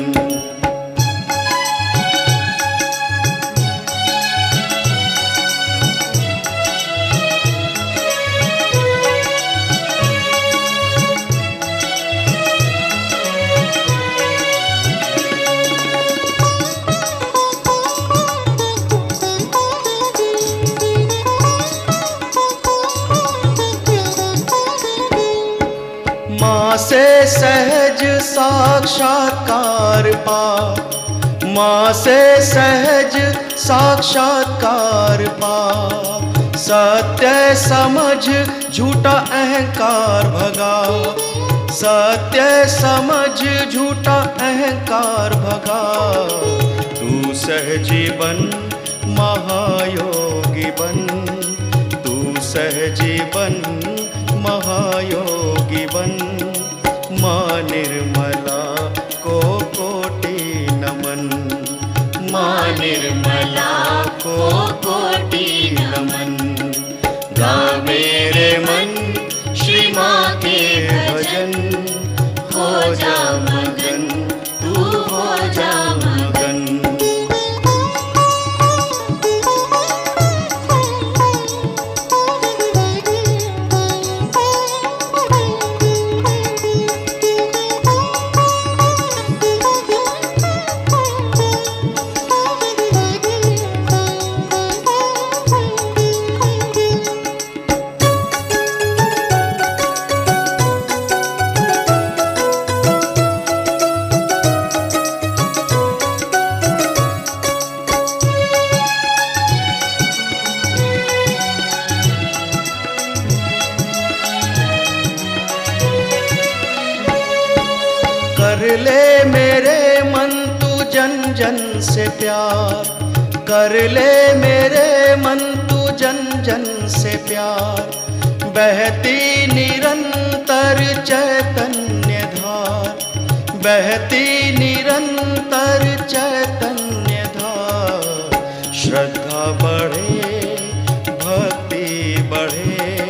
सहज साक्षात्कार पा, माँ से सहज साक्षात्कार पा। सत्य समझ झूठा अहंकार भगा, सत्य समझ झूठा अहंकार भगा। तू सहजी बन महायोगी बन, तू सहजी बन महायोगी बन। माँ निर्मला को कोटि नमन, माँ निर्मला को कोटि नमन। गा मेरे मन श्री माँ के भजन, हो जा मगन तू हो जा मगन। कर ले मेरे मन तू जन जन से प्यार, कर ले मेरे मन तू जन जन से प्यार। बहती निरंतर चैतन्य धार, बहती निरंतर चैतन्य धार। श्रद्धा बढ़े भक्ति बढ़े,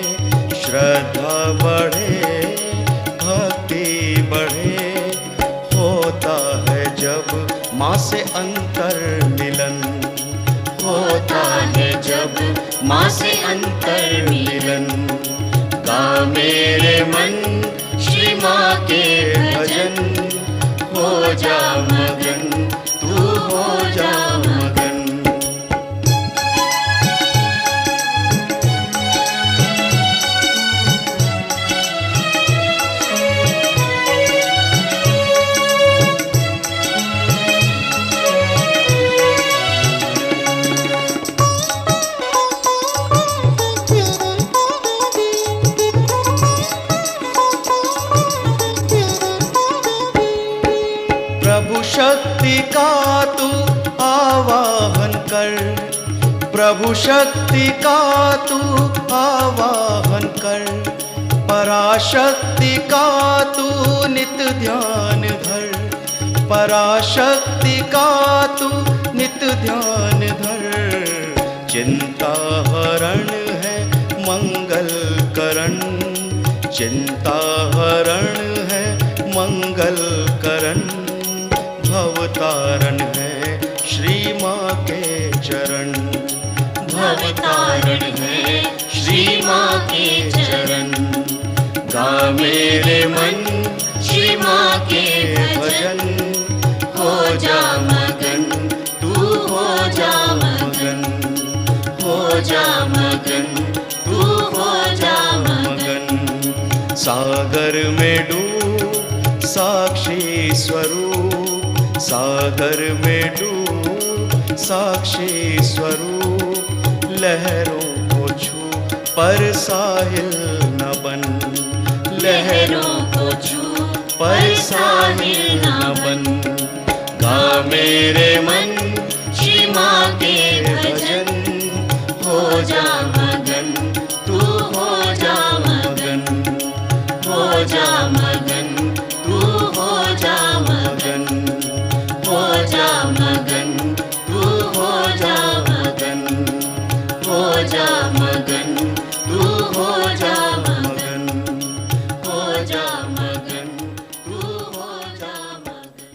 श्रद्धा बढ़े भक्ति बढ़े। होता है जब माँ से अंतर मिलन, होता है जब माँ से अंतर मिलन। गा मेरे मन श्री माँ के भजन, हो जा मगन तू हो जा मगन। प्रभु शक्ति का तू आवाहन कर, प्रभु शक्ति का तू आवाहन कर। पराशक्ति का तू नित ध्यान धर, पराशक्ति का तू नित ध्यान धर। चिंता हरण है मंगल करण, चिंता हरण है मंगल करण। भवतारण है श्री माँ के चरण, भवतारण है श्री माँ के चरण। गा मेरे मन श्री माँ के भजन, हो जा मगन तू हो जा मगन, हो जा मगन तू हो जा मगन। सागर में डूब साक्षी स्वरूप, सागर में डूब साक्षी स्वरूप। लहरों को छू पर साहिल न बन, लहरों को छू पर साहिल न बन। गा मेरे मन श्री माँ के भजन, हो जा मगन तू हो जा मगन, हो जा मगन तू हो जा मगन, हो जा मगन तू हो जा मगन, हो जा मगन तू हो जा मगन, हो जा मगन तू हो जा मगन।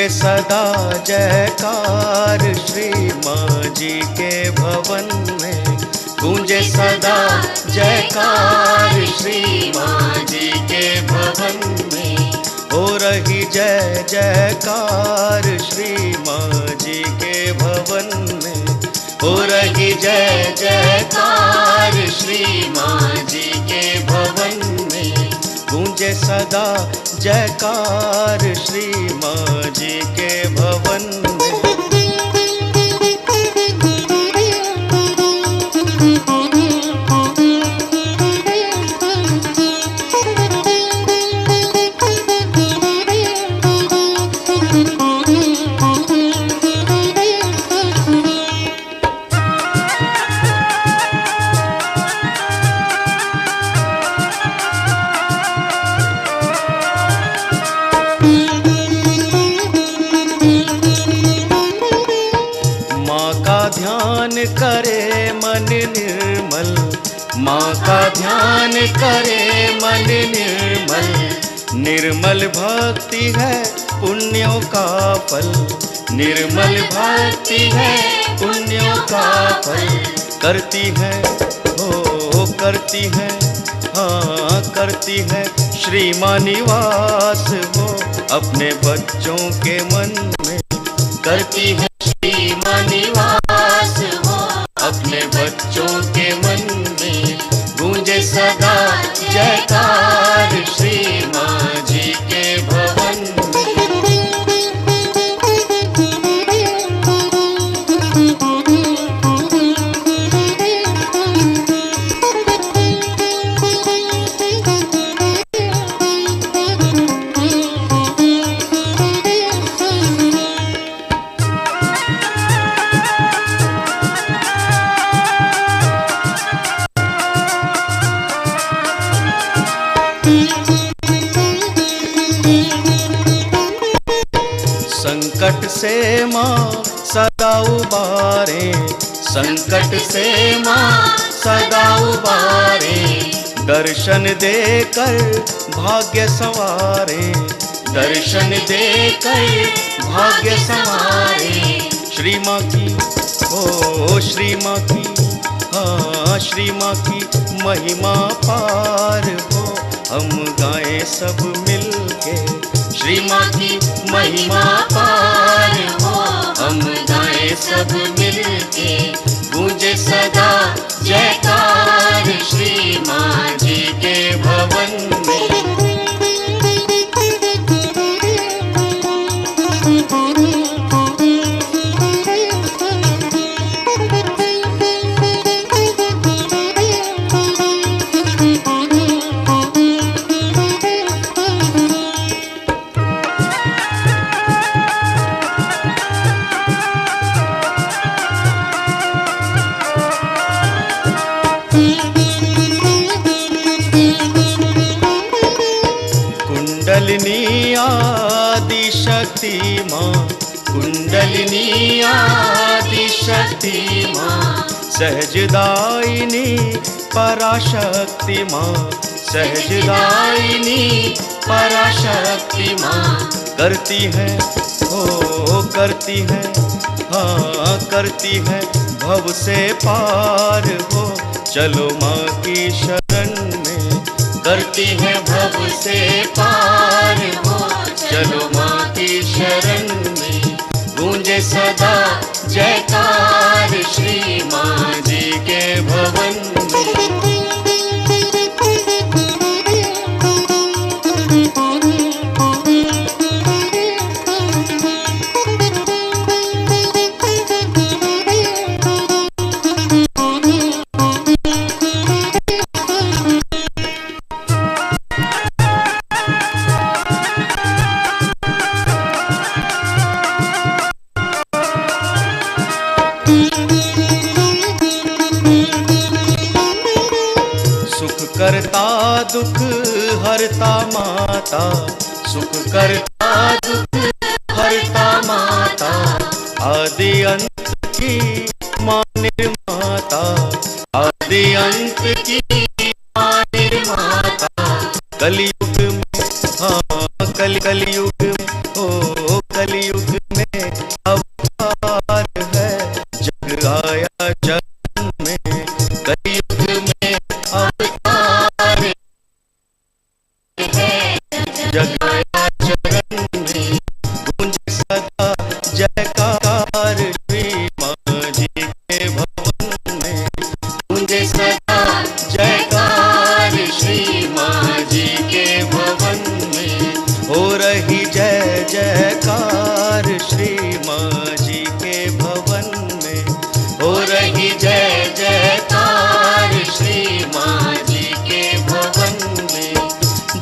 गूंजे सदा जयकार श्री माँ जी के भवन में, गूंजे सदा जयकार श्री माँ जी के भवन में। हो रही जय जयकार श्री माँ जी के भवन में, हो रही जय जयकार श्री माँ जी के भवन में। गूंजे सदा जयकार श्री माँ जी के भवन में। ध्यान करे मन निर्मल, माँ का ध्यान करे मन निर्मल। निर्मल भक्ति है पुण्यों का फल, निर्मल भक्ति है पुण्यों का फल। करती है हो करती है, हाँ करती है श्री माँ निवास वो अपने बच्चों के मन में। करती है श्री माँ निवास वो अपने बच्चों के मन में। गूंजे सदा जयकार श्री माँ जी के भवन में। संकट से माँ सदा उबारे, संकट से माँ सदा उबारे। दर्शन देकर भाग्य संवारे, दर्शन देकर भाग्य संवारे। श्री माँ की ओ श्री माँ की, हाँ श्री माँ की महिमा पार हो। हम गाएं सब मिलके श्री माँ की महिमा पार हो। हम गाएं सब मिलके, गूंजे सदा जयकार श्री माँ जी के भवन में। कुंडलिनी आदि शक्ति माँ, कुंडलिनी आदि शक्ति माँ। सहजदायिनी पराशक्ति माँ, सहजदायिनी पराशक्ति माँ। करती है ओ करती है, हाँ करती है भव से पार हो। चलो माँ की शरण में, करती है भव से पार हो। चलो माँ की शरण में, गूंजे सदा जयकार श्री माँ जी के भवन में। करता दुख हरता माता, सुख करता दुख हरता माता। आदि अंत की माँ निर्माता, आदि अंत की माँ निर्माता। कलयुग में हाँ कलयुग में ओ कलयुग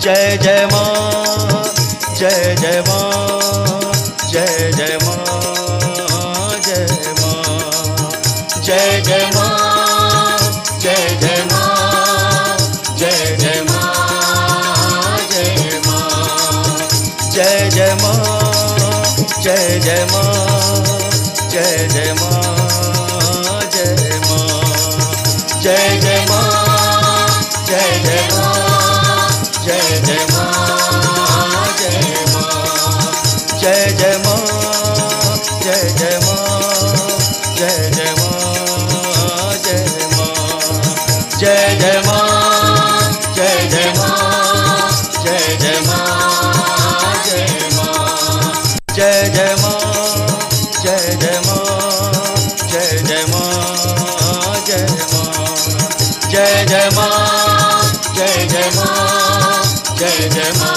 जय जय माँ, जय जय माँ, जय जय माँ, जय माँ, जय जय माँ, जय जय माँ, जय जय माँ, जय माँ, जय जय माँ, जय जय माँ, जय जय माँ, जय माँ, जय जय माँ, जय जय माँ, जय जय माँ, जय माँ, जय जय माँ, जय जय माँ, जय जय माँ, जय माँ, जय जय माँ, जय जय माँ, जय जय माँ, जय माँ, जय जय माँ, जय जय माँ, जय जय माँ, जय माँ, जय जय माँ, जय जय माँ, जय जय माँ,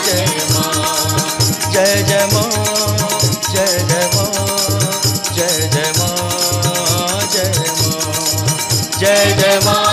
जय माँ, जय जय माँ, जय जय माँ, जय जय माँ, जय माँ, जय जय माँ,